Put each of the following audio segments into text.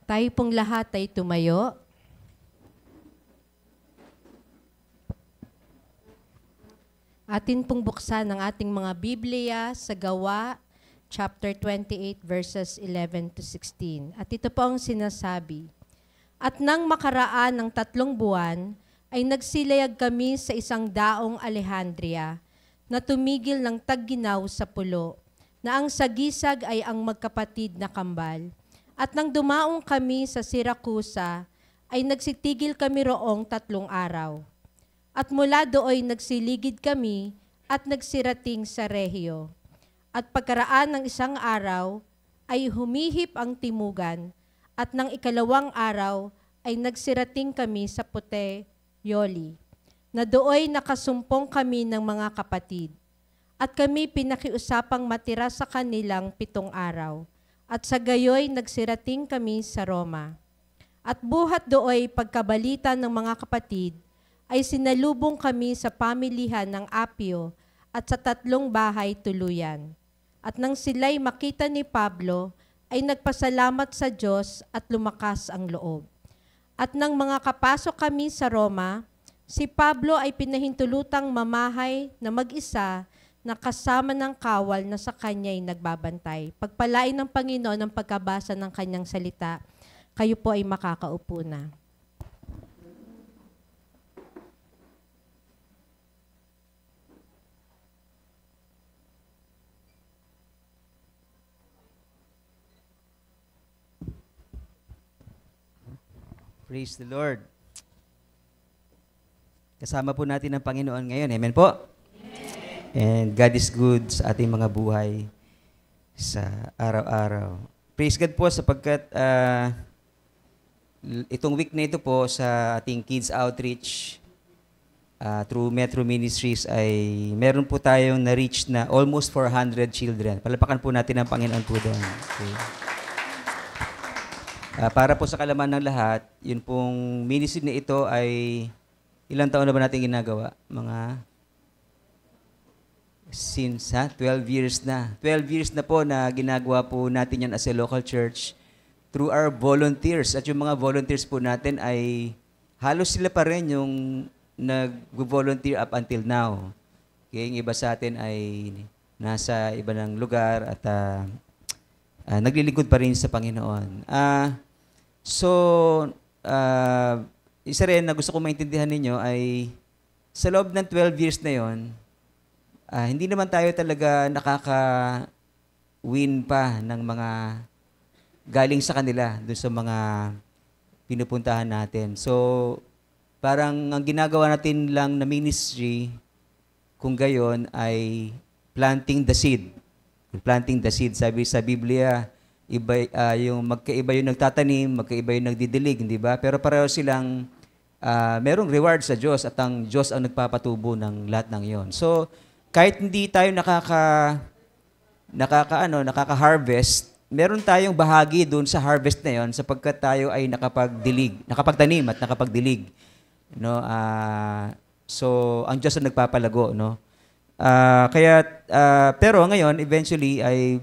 Tayo pong lahat ay tumayo. Atin pong buksan ang ating mga Biblia sa Gawa, chapter 28, verses 11 to 16. At ito po ang sinasabi. At nang makaraan ng 3 buwan, ay nagsilayag kami sa isang daong Alejandria na tumigil ng tagginaw sa pulo, na ang sagisag ay ang magkapatid na kambal. At nang dumaong kami sa Siracusa, ay nagsitigil kami roong 3 araw. At mula dooy nagsiligid kami at nagsirating sa Regio. At pagkaraan ng 1 araw, ay humihip ang timugan, at ng 2 araw ay nagsirating kami sa Puteoli, na dooy nakasumpong kami ng mga kapatid. At kami pinakiusapang matira sa kanilang 7 araw. At sa gayoy nagsirating kami sa Roma. At buhat dooy pagkabalita ng mga kapatid, ay sinalubong kami sa pamilihan ng Apio at sa 3 bahay tuluyan. At nang sila'y makita ni Pablo, ay nagpasalamat sa Diyos at lumakas ang loob. At nang mga kapasok kami sa Roma, si Pablo ay pinahintulutang mamahay na mag-isa na kasama ng kawal na sa kanya'y nagbabantay. Pagpalain ng Panginoon ang pagkabasa ng kanyang salita. Kayo po ay makakaupo na. Praise the Lord. Kasama po natin ang Panginoon ngayon. Amen po? Amen. And God is good sa ating mga buhay sa araw-araw. Praise God po sapagkat itong week na ito po sa ating Kids Outreach through Metro Ministries ay meron po tayong na-reach na almost 400 children. Palapakan po natin ang Panginoon po doon. Okay. Para po sa kalaman ng lahat, yun pong ministry na ito ay ilang taon na ba natin ginagawa? Mga since 12 years na. 12 years na po na ginagawa po natin yan as a local church through our volunteers. At yung mga volunteers po natin ay halos sila pa rin yung nag-volunteer up until now. Okay, yung iba sa atin ay nasa iba ng lugar at naglilingkod pa rin sa Panginoon. Isa rin na gusto ko maintindihan ninyo ay sa loob ng 12 years na yon, hindi naman tayo talaga nakaka-win pa ng mga galing sa kanila doon sa mga pinupuntahan natin. So, parang ang ginagawa natin lang na ministry, kung gayon, ay planting the seed. Planting the seed. Sabi sa Biblia, magkaiba yung nagtatanim, magkaiba yung nagdidilig, di ba? Pero pareho silang merong reward sa Diyos at ang Diyos ang nagpapatubo ng lahat ng yon. So, kahit hindi tayo nakaka-harvest, meron tayong bahagi doon sa harvest na yon sapagkat tayo ay nakapagtanim at nakapagdilig. No? So, ang Diyos ang nagpapalago, no? Pero ngayon, eventually, ay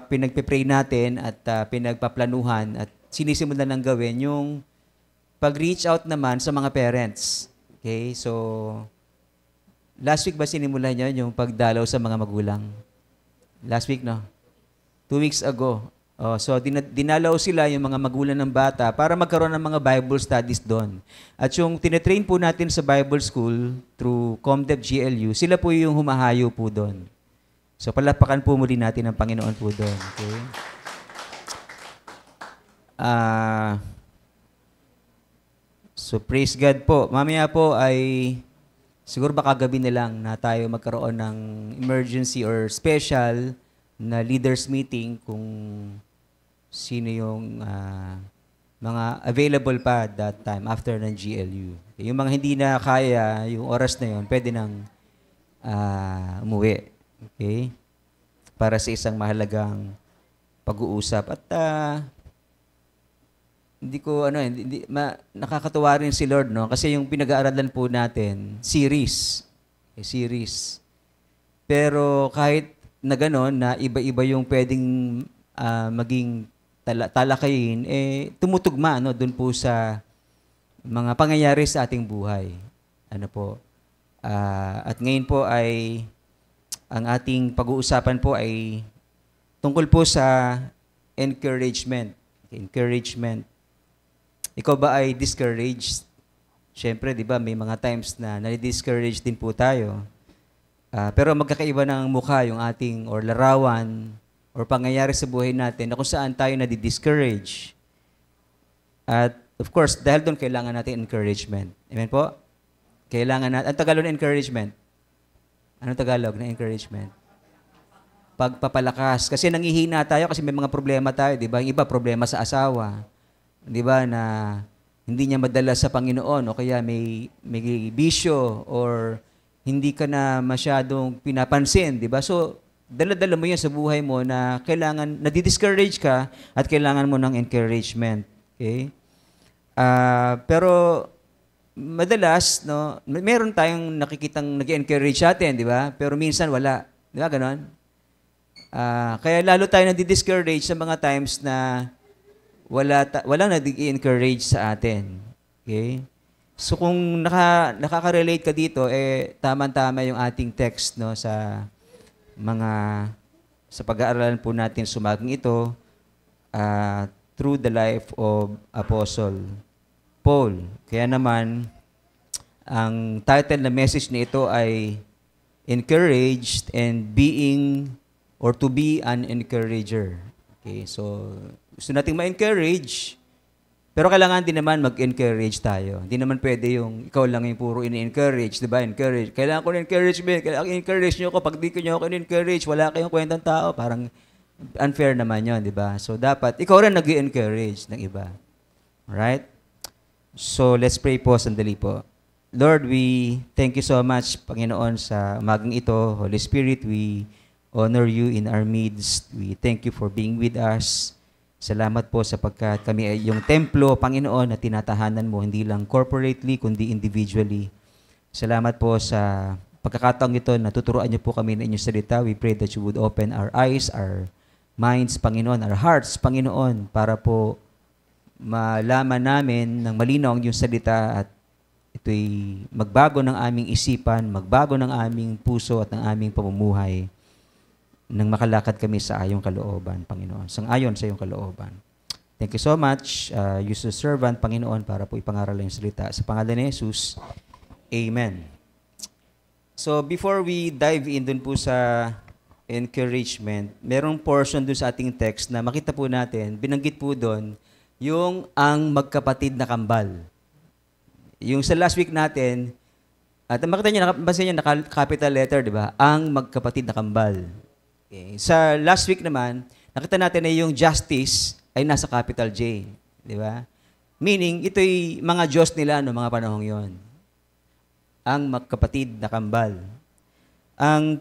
pinagpipray natin at pinagpaplanuhan at sinisimulan ng gawin yung pag-reach out naman sa mga parents. Okay? So, last week ba sinimulan nyo yung pagdalaw sa mga magulang? Last week, no? 2 weeks ago. So, dinalaw sila yung mga magulang ng bata para magkaroon ng mga Bible studies doon. At yung tinetrain po natin sa Bible School through Comdep GLU, sila po yung humahayo po doon. So, palapakan po muli natin ang Panginoon po doon. Okay? So, praise God po. Mamaya po ay siguro baka gabi na lang na tayo magkaroon ng emergency or special na leaders meeting kung sino yung mga available pa that time after ng GLU. Yung mga hindi na kaya, yung oras na yun, pwede nang umuwi. Okay? Para sa isang mahalagang pag-uusap. At nakakatuwa rin si Lord, no? Kasi yung pinag-aaralan po natin, series. Pero kahit na gano'n, na iba-iba yung pwedeng maging talakayin, tumutugma doon po sa mga pangyayari sa ating buhay. Ano po? At ngayon po ay ang ating pag-uusapan po ay tungkol po sa encouragement. Encouragement. Ikaw ba ay discouraged? Siyempre, di ba, may mga times na nadi-discourage din po tayo. Pero magkakaiba ng mukha yung ating or larawan or pangyayari sa buhay natin na kung saan tayo nadi-discourage. At of course, dahil doon kailangan natin encouragement. Amen po? Kailangan natin. Ang Tagalog ng encouragement? Anong Tagalog ng encouragement? Pagpapalakas. Kasi nangihina tayo kasi may mga problema tayo, di ba? Yung iba, problema sa asawa. Di ba, na hindi niya madala sa Panginoon o kaya may bisyo or hindi ka na masyadong pinapansin, di ba? So, dala-dala mo yan sa buhay mo na kailangan, nadi-discourage ka at kailangan mo ng encouragement. Okay? Pero, madalas, no, meron tayong nakikitang nag-encourage sa atin, di ba? Pero minsan wala. Di ba, ganon? Kaya lalo tayo nadi-discourage sa mga times na walang nag-encourage sa atin. Okay? So kung nakaka-relate ka dito, tama-tama yung ating text no sa pag-aaralan po natin sumagang ito through the life of Apostle Paul. Kaya naman ang title na message nito ay Encouraged and Being or to be an Encourager. Okay, so gusto nating ma-encourage, pero kailangan din naman mag-encourage tayo. Hindi naman pwede yung ikaw lang yung puro ini-encourage, di ba? Encourage. Kailangan ko ng encouragement. Kailangan encourage nyo ako. Pag di ko nyo ako in-encourage, wala kayong kwentang tao. Parang unfair naman yun, di ba? So, dapat, ikaw rin nag-encourage ng iba. Alright? So, let's pray po, sandali po. Lord, we thank you so much, Panginoon, sa umagang ito. Holy Spirit, we honor you in our midst. We thank you for being with us. Salamat po sapagkat kami ay yung templo, Panginoon, na tinatahanan mo, hindi lang corporately, kundi individually. Salamat po sa pagkakataong ito na tuturuan niyo po kami ng inyong salita. We pray that you would open our eyes, our minds, Panginoon, our hearts, Panginoon, para po malaman namin ng malinaw ang iyong salita at ito'y magbago ng aming isipan, magbago ng aming puso at ng aming pamumuhay nang makalakad kami sa ayong kalooban, Panginoon. Sang-ayon sa iyong kalooban. Thank you so much. Use the servant, Panginoon, para po ipangaral ang salita. Sa pangalan ni Jesus, Amen. So, before we dive in dun po sa encouragement, merong portion dun sa ating text na makita po natin, binanggit po dun, yung ang magkapatid na kambal. Yung sa last week natin, at makita niyo, basta niyo, naka-capital letter, di ba? Ang magkapatid na kambal. Okay. Sa last week naman, nakita natin na yung justice ay nasa capital J. Di ba? Meaning, ito'y mga Diyos nila no mga panahong yon. Ang magkapatid na kambal. Ang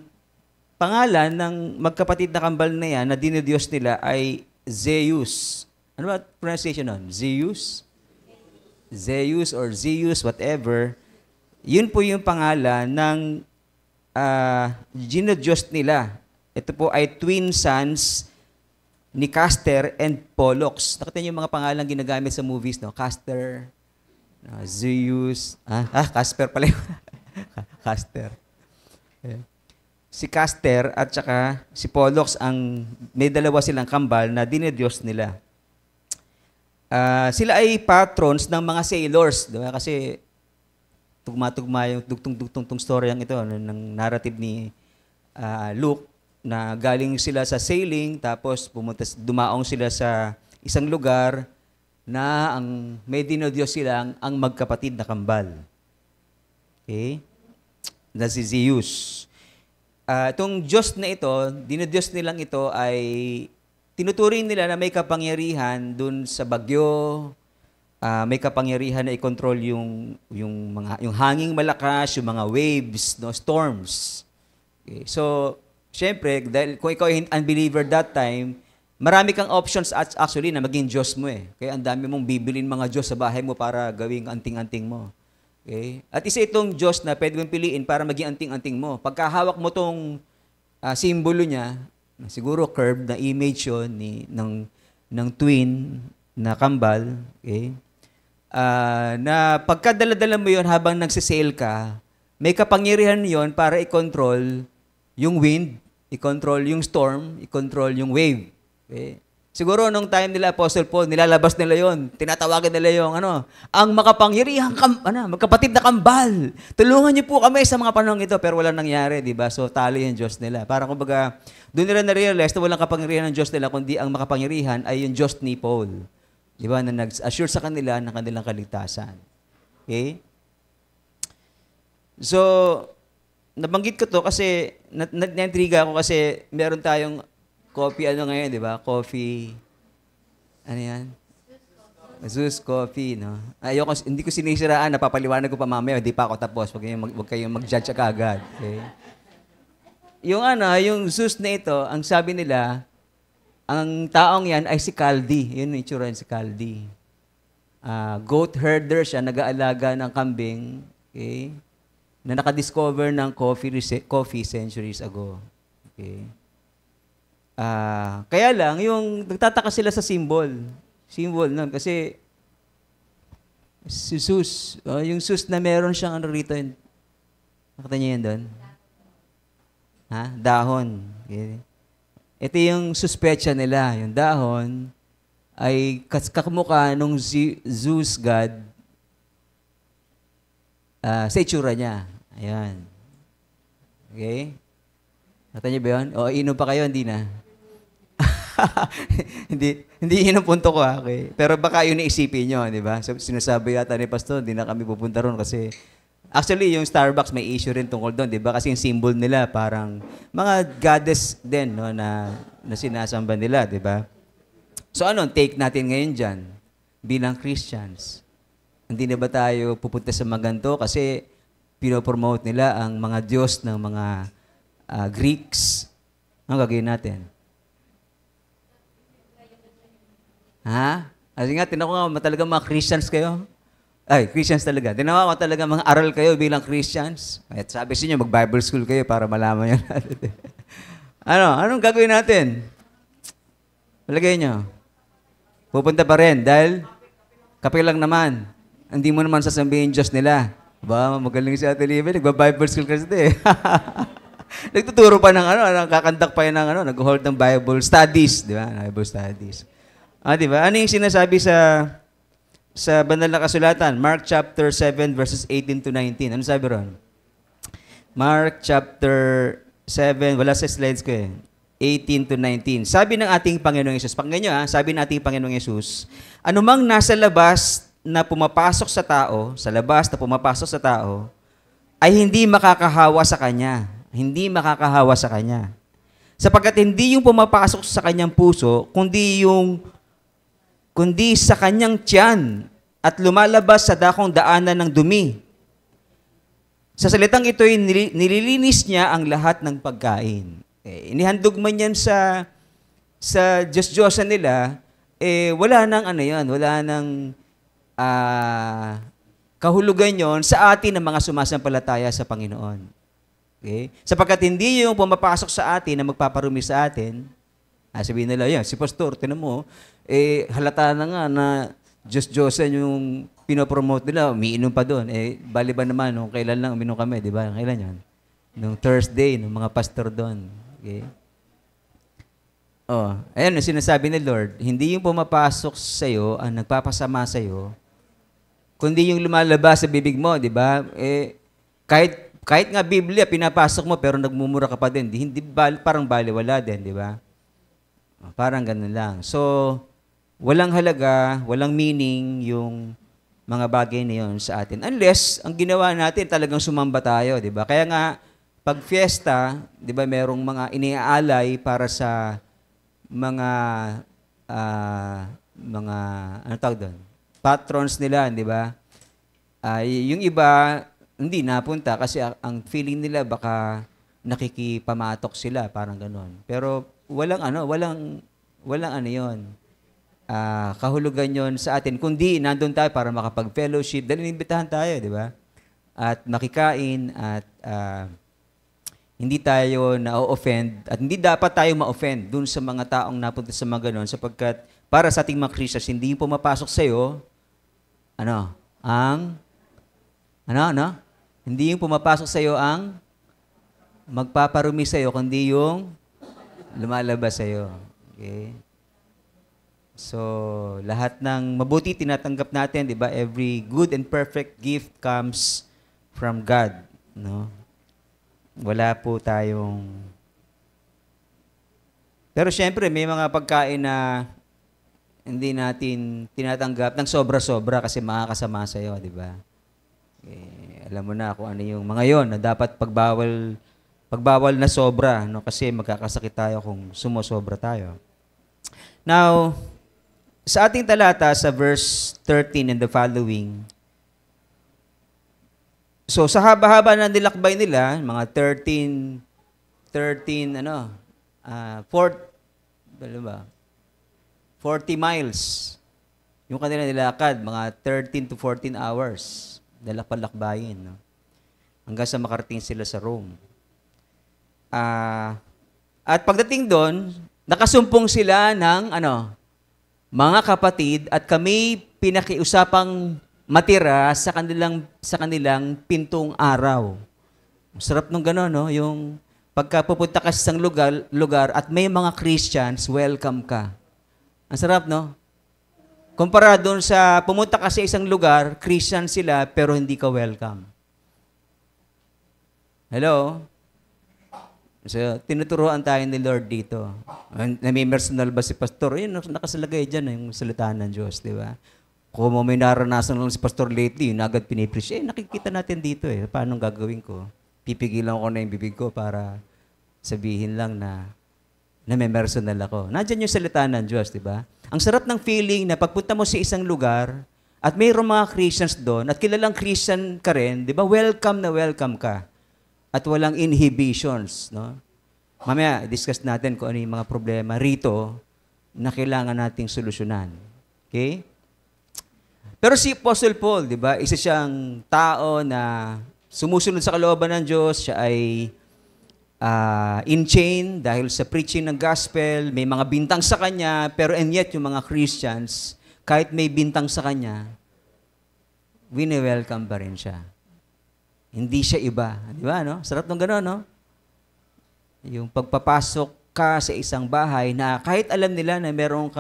pangalan ng magkapatid na kambal na yan na dinidiyos nila ay Zeus. Ano ba pronunciation nun? Zeus? Zeus or Zeus, whatever. Yun po yung pangalan ng dinidiyos nila. Ito po ay twin sons ni Castor and Pollux. Nakita niyo yung mga pangalan ginagamit sa movies, no? Castor, Zeus, Casper pala yun. Castor. Okay. Si Castor at saka si Pollux, may dalawa silang kambal na dinidiyos nila. Sila ay patrons ng mga sailors. Diba? Kasi tugma-tugma yung dugtong-dugtong story ang ito ng narrative ni Luke, na galing sila sa sailing, tapos dumaong sila sa isang lugar na may dinodiyos silang ang magkapatid na kambal. Okay? Na si Zeus. Itong Diyos na ito, dinodiyos nilang ito ay tinuturing nila na may kapangyarihan dun sa bagyo, may kapangyarihan na i-control yung hanging malakas, yung mga waves, no, storms. Okay? So, siyempre, dahil kung ikaw ay unbeliever that time, marami kang options actually na maging Diyos mo eh. Kaya ang dami mong bibilin mga Diyos sa bahay mo para gawing anting-anting mo. Okay? At isa itong Diyos na pwede mong piliin para maging anting-anting mo. Pagkahawak mo tong simbolo niya, siguro curved na image yun ng ng twin na kambal, okay? Na pagkadala-dala mo yon habang nagsisale ka, may kapangyarihan yon para i-control yung wind, i-control yung storm, i-control yung wave. Okay? Siguro nung time nila Apostle Paul, nilalabas nila yon, tinatawagan nila yung ang makapangyarihang magkapatid na kambal. Tulungan niyo po kami sa mga panahon ito, pero walang nangyari, di ba? So talo yung Diyos nila. Parang kumbaga, doon nila na-realize na walang kapangyarihan ng Diyos nila, kundi ang makapangyarihan ay yung Diyos ni Paul. Di ba? Na nag-assure sa kanila ng kanilang kaligtasan. Okay? So, nabanggit ko to kasi na-intriga ako kasi meron tayong coffee ngayon, di ba? Coffee, ano yan? Zeus Coffee, no? Hindi ko sinisiraan, napapaliwanag ko pa mamaya, hindi pa ako tapos, wag kayong mag-judge agad. Okay? Yung Zeus na ito, ang sabi nila, ang taong yan ay si Kaldi. Yun yung itsura si Kaldi. Goat herder siya, nag-aalaga ng kambing, okay? Na nakadiscover ng coffee centuries ago. Okay? Kaya lang, yung nagtataka sila sa symbol nun, kasi si Zeus, yung Zeus na meron siyang rito, nakita niyo yan doon? Dahon. Okay? Ito yung suspecha nila, yung dahon ay kakamukha nung Zeus God sa itsura niya. Ayan. Okay? Nakita niyo ba yun? O, inom pa kayo, hindi na. hindi yun ang punto ko, okay? Pero baka yun iisipin nyo, di ba? So, sinasabi yata ni Pastor, hindi na kami pupunta ron kasi actually, yung Starbucks may issue rin tungkol doon, di ba? Kasi yung symbol nila parang mga goddess din, no, na sinasamba nila, di ba? So take natin ngayon dyan bilang Christians? Hindi na ba tayo pupunta sa mga ganito? Kasi pinopromote nila ang mga Diyos ng mga Greeks. Ano gagawin natin? Kasi nga, tinako nga, talagang mga Christians kayo. Ay, Christians talaga. Tinako nga talaga mga aral kayo bilang Christians. At sabi sa inyo, mag-Bible school kayo para malaman yan natin. Anong gagawin natin? Palagay nyo. Pupunta pa rin dahil kape lang naman. Hindi mo naman sasabihin Diyos nila. Ba, magaling si Ate Libby, nagba-Bible school kasi eh. Nagtuturo pa ng nakakandak pa yan ng nag-hold ng Bible studies, di ba? Bible studies. Di ba? Ano yung sinasabi sa banal na kasulatan? Mark chapter 7 verses 18 to 19. Ano sabi ron? Mark chapter 7, wala sa slides ko eh. 18 to 19. Sabi ng ating Panginoong Yesus, pakinggan nyo sabi ng ating Panginoong Yesus, anumang nasa labas na pumapasok sa tao, ay hindi makakahawa sa kanya. Hindi makakahawa sa kanya. Sapagkat hindi yung pumapasok sa kanyang puso, kundi sa kanyang tiyan at lumalabas sa dakong daanan ng dumi. Sa salitang ito'y nililinis niya ang lahat ng pagkain. Inihandog man yan sa Diyos-Diyosan nila, wala nang wala nang kahulugan yon sa atin ng mga sumasampalataya sa Panginoon. Okay? Sapagkat hindi yung pumapasok sa atin na magpaparumi sa atin, sabihin nila, si Pastor, tinan mo, halata na nga na Diyos-Diyosan yung pinopromote nila, umiinom pa doon. Bali ba naman, nung kailan lang uminom kami, di ba? Kailan yan? Nung Thursday, nung mga pastor doon. Okay? Ayan, sinasabi ni Lord, hindi yung pumapasok sa'yo, ang nagpapasama sa'yo, kundi yung lumalabas sa bibig mo, di ba? Kahit nga Biblia, pinapasok mo, pero nagmumura ka pa din. Parang baliwala din, di ba? Parang ganun lang. So, walang halaga, walang meaning yung mga bagay na yun sa atin. Unless, ang ginawa natin, talagang sumamba tayo, di ba? Kaya nga, pag fiesta, di ba, merong mga iniaalay para sa mga ano tawag doon? Patrons nila, di ba? Yung iba, hindi napunta kasi ang feeling nila baka nakikipamatok sila, parang gano'n. Pero walang kahulugan yon sa atin. Kundi nandun tayo para makapag-fellowship, dahil inimbitahan tayo, di ba? At makikain at hindi tayo na-offend at hindi dapat tayo ma-offend dun sa mga taong napunta sa mga ganon sapagkat para sa ating mga Christians, hindi yung pumapasok sa'yo, hindi yung pumapasok sa'yo ang magpaparumi sa'yo, kundi yung lumalabas sa'yo. Okay? So, lahat ng mabuti tinatanggap natin, di ba? Every good and perfect gift comes from God. No? Wala po tayong... Pero syempre, may mga pagkain na hindi natin tinatanggap ng sobra-sobra kasi makakasama sa'yo, di ba? Alam mo na kung ano yung mga yon na dapat pagbawal na sobra, no? Kasi magkakasakit tayo kung sumosobra tayo. Now, sa ating talata, sa verse 13 and the following, so sa haba-haba ng nilakbay nila, mga 40 miles, yung kanila nilakad, mga 13 to 14 hours, dalakbalakbayin, no? Hanggang sa makarating sila sa Rome. At pagdating doon, nakasumpong sila ng mga kapatid at kami pinakiusapang matira sa kanilang pintong araw. Sarap nung gano'n, no? Yung pagkapupunta ka sa isang lugar at may mga Christians, welcome ka. Ang sarap, no? Kumpara doon sa pumunta ka sa isang lugar, Christian sila, pero hindi ka welcome. Hello? So, tinuturuan tayo ni Lord dito. Nami-personal ba si Pastor? Yun, nakasalagay dyan yung salita ng Diyos, di ba? Kung may naranasan lang si Pastor lately, yun agad pinipreach, nakikita natin dito paano gagawin ko? Pipigilan ko na yung bibig ko para sabihin lang na may personal ako. Nandiyan yung salita ng Diyos, di ba? Ang sarap ng feeling na pagpunta mo sa isang lugar at mayroong mga Christians doon at kilalang Christian ka rin, di ba? Welcome na welcome ka. At walang inhibitions, no? Mamaya, discuss natin kung ano yung mga problema rito na kailangan nating solusyonan. Okay? Pero si Apostle Paul, di ba? Isa siyang tao na sumusunod sa kalooban ng Diyos. Siya ay in chain dahil sa preaching ng gospel. May mga bintang sa kanya, pero and yet yung mga Christians, kahit may bintang sa kanya, wini-welcome pa rin siya. Hindi siya iba. Di ba, no? Sarap nung gano'n, no? Yung pagpapasok ka sa isang bahay na kahit alam nila na merong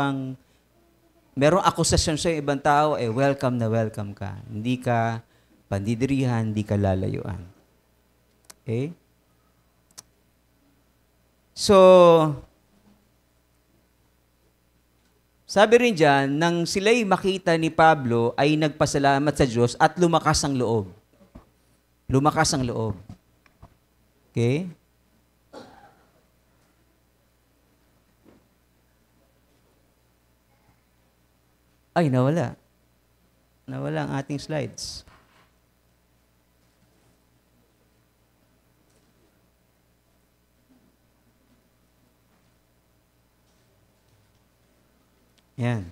akusasyon sa ibang tao, welcome na welcome ka. Hindi ka pandidirihan, hindi ka lalayuan. Okay? So, sabi rin dyan, nang sila'y makita ni Pablo, ay nagpasalamat sa Diyos at lumakas ang loob. Lumakas ang loob. Okay? Ay, nawala. Nawala ang ating slides. Yan.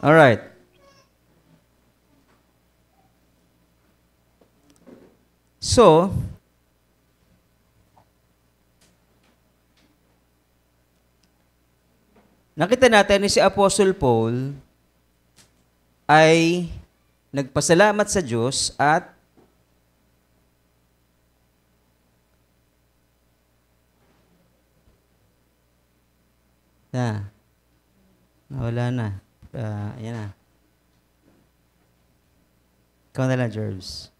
All right. So, nakita natin ni si Apostle Paul ay nagpasalamat sa Diyos at nawala na. Ayan na. Ikaw na lang, Jervis.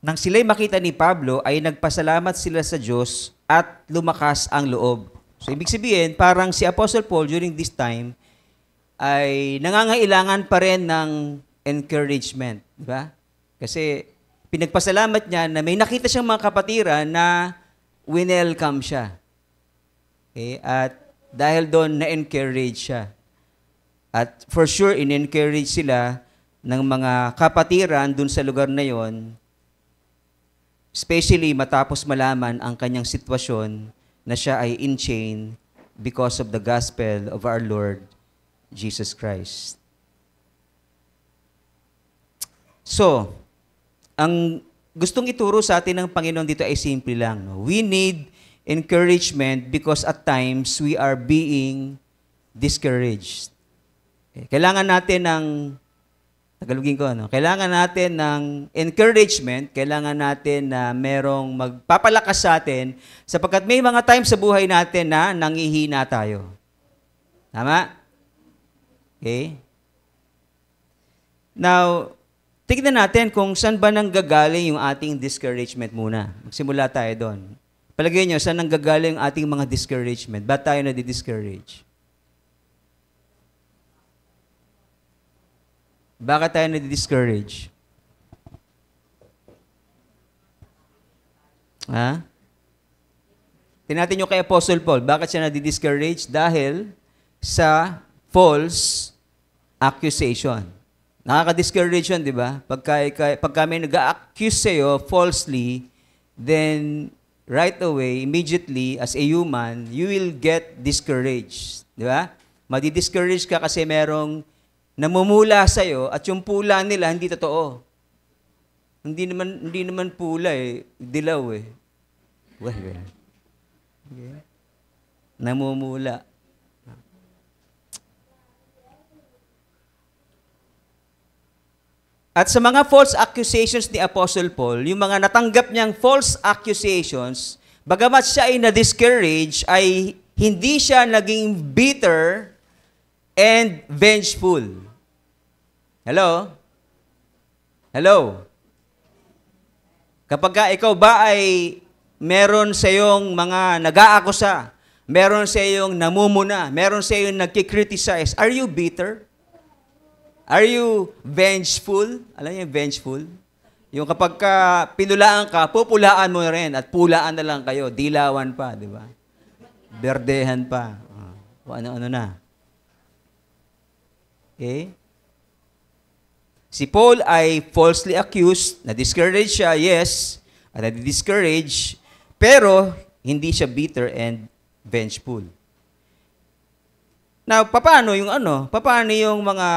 Nang sila'y makita ni Pablo, ay nagpasalamat sila sa Diyos at lumakas ang loob. So, ibig sabihin, parang si Apostle Paul during this time ay nangangailangan pa rin ng encouragement. Di ba? Kasi pinagpasalamat niya na may nakita siyang mga kapatiran na winelcome siya. Okay? At dahil doon, na-encourage siya. At for sure, in-encourage sila ng mga kapatiran doon sa lugar na yon, especially matapos malaman ang kanyang sitwasyon na siya ay in chain because of the gospel of our Lord Jesus Christ. So, ang gustong ituro sa atin ng Panginoon dito ay simple lang. No? We need encouragement because at times we are being discouraged. Okay. Kailangan natin ng, Tagalogin ko, no? Kailangan natin ng encouragement, kailangan natin na merong magpapalakas sa atin sapagkat may mga times sa buhay natin na nangihina tayo. Tama? Okay? Now, tignan natin kung saan ba nanggagaling yung ating discouragement muna. Magsimula tayo doon. Palagay nyo, saan nanggagaling ang ating mga discouragement? Ba't tayo na-discourage? Bakit tayo na-discourage? Ha? Tingnan nyo kay Apostle Paul. Bakit siya na-discourage? Dahil sa false accusation. Nakaka-discourage yun, di ba? Pagka may nag-accuse sa'yo falsely, then right away, immediately, as a human, you will get discouraged. Di ba? Madi-discourage ka kasi merong namumula sa'yo at yung pula nila hindi totoo. Hindi naman pula eh. Dilaw eh. Okay. Namumula. At sa mga false accusations ni Apostle Paul, yung mga natanggap niyang false accusations, bagamat siya ay na-discourage, ay hindi siya naging bitter and vengeful. Hello? Hello? Kapag ikaw ba ay meron sa iyong mga nag-aakusa, meron sa iyong namumuna, meron sa iyong nagkikriticize, are you bitter? Are you vengeful? Alam niyo yung vengeful? Yung kapag pinulaan ka, pupulaan mo rin at pulaan na lang kayo. Dilawan pa, di ba? Berdehan pa. O ano-ano na. Okay? Si Paul ay falsely accused, na-discourage siya, yes, at na-discourage, pero hindi siya bitter and vengeful. Now, paano yung mga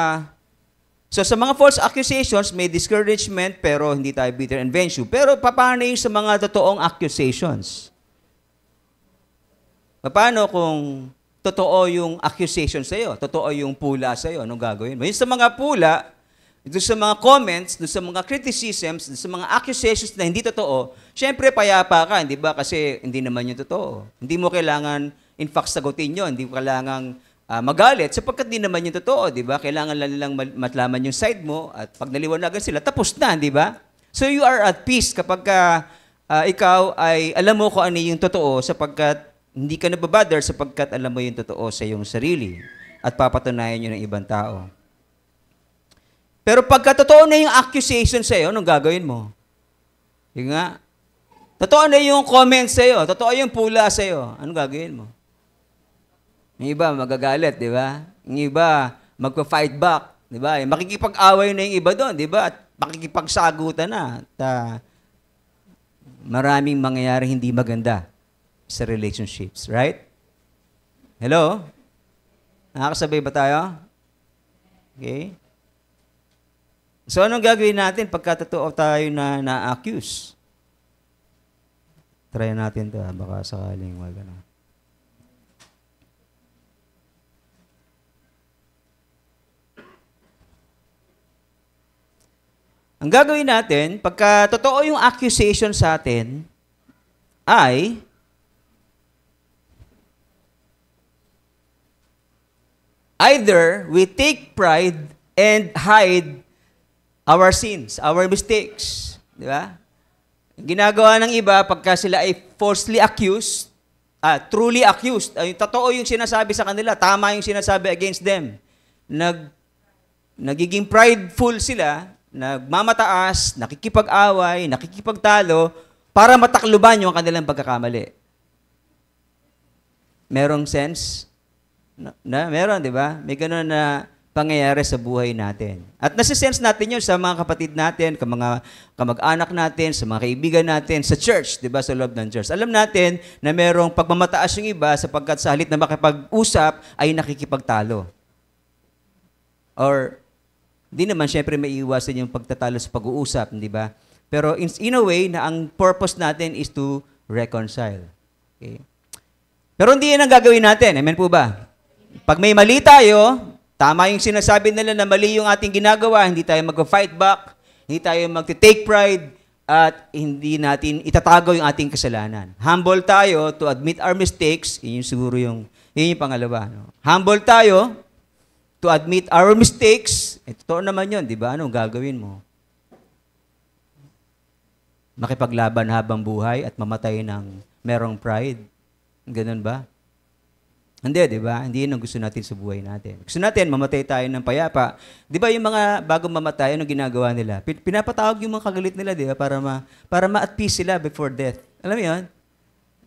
So sa mga false accusations, may discouragement pero hindi tayo bitter and vengeful. Pero paano yung sa mga totoong accusations? Paano kung totoo yung accusation sa iyo? Totoo yung pula sa iyo? Anong gagawin mo? Yung sa mga pula, doon sa mga comments, doon sa mga criticisms, doon sa mga accusations na hindi totoo, syempre payapa ka, hindi ba? Kasi hindi naman yung totoo. Hindi mo kailangan, in fact, sagutin yun. Hindi mo kailangan magalit sapagkat di naman yung totoo, di ba? Kailangan lang nilang matlaman yung side mo at pag naliwanagan sila, tapos na, di ba? So you are at peace kapag ikaw ay alam mo kung ano yung totoo sapagkat hindi ka nababother sapagkat alam mo yung totoo sa iyong sarili at papatunayan yun ng ibang tao. Pero pagka totoo na yung accusation sa iyo, anong gagawin mo? Yung nga, totoo na yung comment sa iyo, totoo yung pula sa iyo, anong gagawin mo? Yung iba magagalit, di ba? Yung iba magpa-fight back, di ba? Makikipag-away na yung iba doon, di ba? At makikipagsagutan na. At maraming mangyayari hindi maganda sa relationships, right? Hello? Nakakasabay ba tayo? Okay. So, anong gagawin natin pagka totoo tayo na na-accuse? Try natin ito, baka sakaling magano. Ang gagawin natin, pagka totoo yung accusation sa atin, ay either we take pride and hide our sins, our mistakes. Di ba? Ginagawa ng iba, pagka sila ay falsely accused, truly accused, totoo yung sinasabi sa kanila, tama yung sinasabi against them. Nagiging prideful sila, nagmamataas, nakikipag-away, nakikipagtalo, para matakluban yung kanilang pagkakamali. Merong sense? Meron, di ba? May gano'n na pangyayari sa buhay natin. At nasisense natin yun sa mga kapatid natin, mga kamag-anak natin, sa mga kaibigan natin, sa church, di ba, sa loob ng church. Alam natin na merong pagmamataas yung iba sapagkat sa halip na makipag-usap ay nakikipagtalo. Or, di naman, syempre may iwasan yung pagtatalo sa pag-uusap, di ba? Pero in a way, na ang purpose natin is to reconcile. Okay? Pero hindi yan ang gagawin natin. Amen po ba? Pag may mali tayo, tama yung sinasabi nila na mali yung ating ginagawa, hindi tayo mag-fight back, hindi tayo mag-take pride, at hindi natin itatago yung ating kasalanan. Humble tayo to admit our mistakes, yun yung siguro yun yung pangalawa. No? Humble tayo to admit our mistakes, totoo naman yun, di ba? Anong gagawin mo? Makipaglaban habang buhay at mamatay ng merong pride. Ganun ba? Hindi, di ba? Hindi yun ang gusto natin sa buhay natin. Gusto natin, mamatay tayo ng payapa. Di ba yung mga bagong mamatay, anong ginagawa nila? Pinapatawag yung mga kagalit nila, di ba? Para ma-at peace sila before death. Alam mo yun?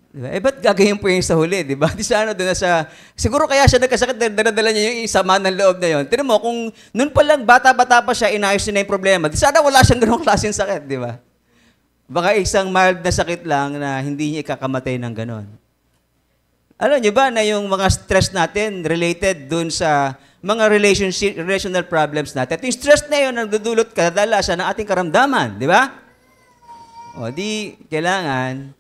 Di ba? Ba't gagawin po yung sa huli, di ba? Di sana doon sa... Siguro kaya siya nagkasakit, dala-dala niya yung sama ng loob na yun. Tignan mo, kung noon pa lang, bata-bata pa siya, inayos niya na yung problema, di sana wala siyang ganong klaseng sakit, di ba? Baka isang mild na sakit lang na hindi niya ikakamatay ng ganon. Alam niyo ba na yung mga stress natin related dun sa mga relational problems natin? At yung stress na yun ang dudulot kadalasan ng ating karamdaman, di ba? O di, kailangan,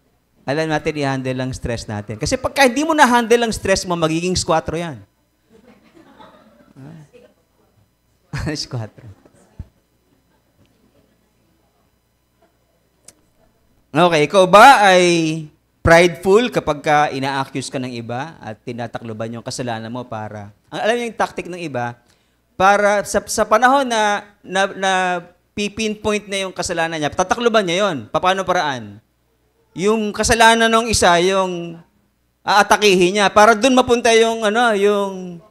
alam natin i-handle ang stress natin. Kasi pagka hindi mo na-handle ang stress mo, magiging squatro yan. Squatro. Okay, ikaw ba ay prideful kapag ka ina-accuse ka ng iba at tinatakloban yung kasalanan mo para... Alam niyo yung tactic ng iba, para sa panahon na pipinpoint na yung kasalanan niya, tatakloban niya yon. Paano paraan? Yung kasalanan ng isa, yung aatakihin niya, para dun mapunta yung, yung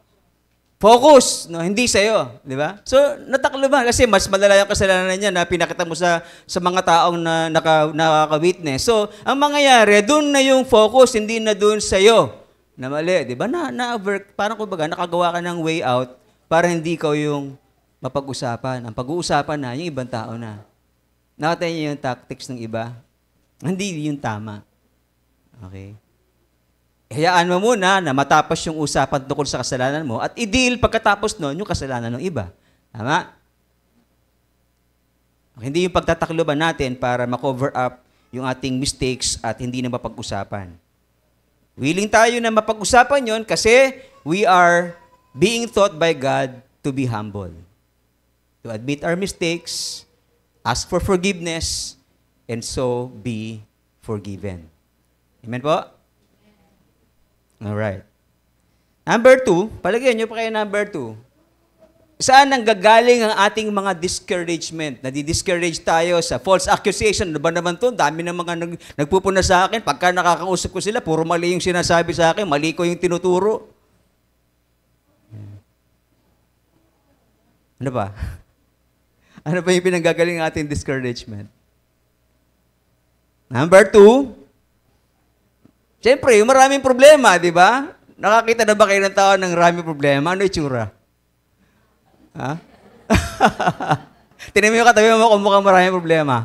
focus, no? Hindi sa'yo, di ba? So, natakloban kasi mas malala yung kasalanan niya na pinakita mo sa mga taong na nakaka-witness. So, ang mangyayari, dun na yung focus, hindi na dun sa'yo na mali, di ba? Parang kumbaga, nakagawa ka ng way out para hindi ikaw yung mapag-usapan. Ang pag-uusapan na, yung ibang tao na. Nakita niyo yung tactics ng iba? Hindi yung tama. Okay? Hayaan mo muna na matapos yung usapan tungkol sa kasalanan mo at i-deal pagkatapos nun yung kasalanan ng iba. Tama? Hindi yung pagtatakloban natin para ma-cover up yung ating mistakes at hindi na mapag-usapan. Willing tayo na mapag-usapan yon kasi we are being taught by God to be humble. To admit our mistakes, ask for forgiveness, and so be forgiven. Amen po? Alright. Number 2, palagyan nyo pa kayo number 2. Saan nanggagaling ang ating mga discouragement? Nadi-discourage tayo sa false accusation. Ano ba naman to? Dami ng mga nagpupuna sa akin. Pagka nakakausap ko sila, puro mali yung sinasabi sa akin. Mali ko yung tinuturo. Ano ba? Ano ba yung pinanggagaling ng ating discouragement? Number 2, siyempre, yung maraming problema, di ba? Nakakita na ba kayo ng tao ng maraming problema? Ano itsura? Ha? Tinan mo yung katabi mo kung mukhang maraming problema.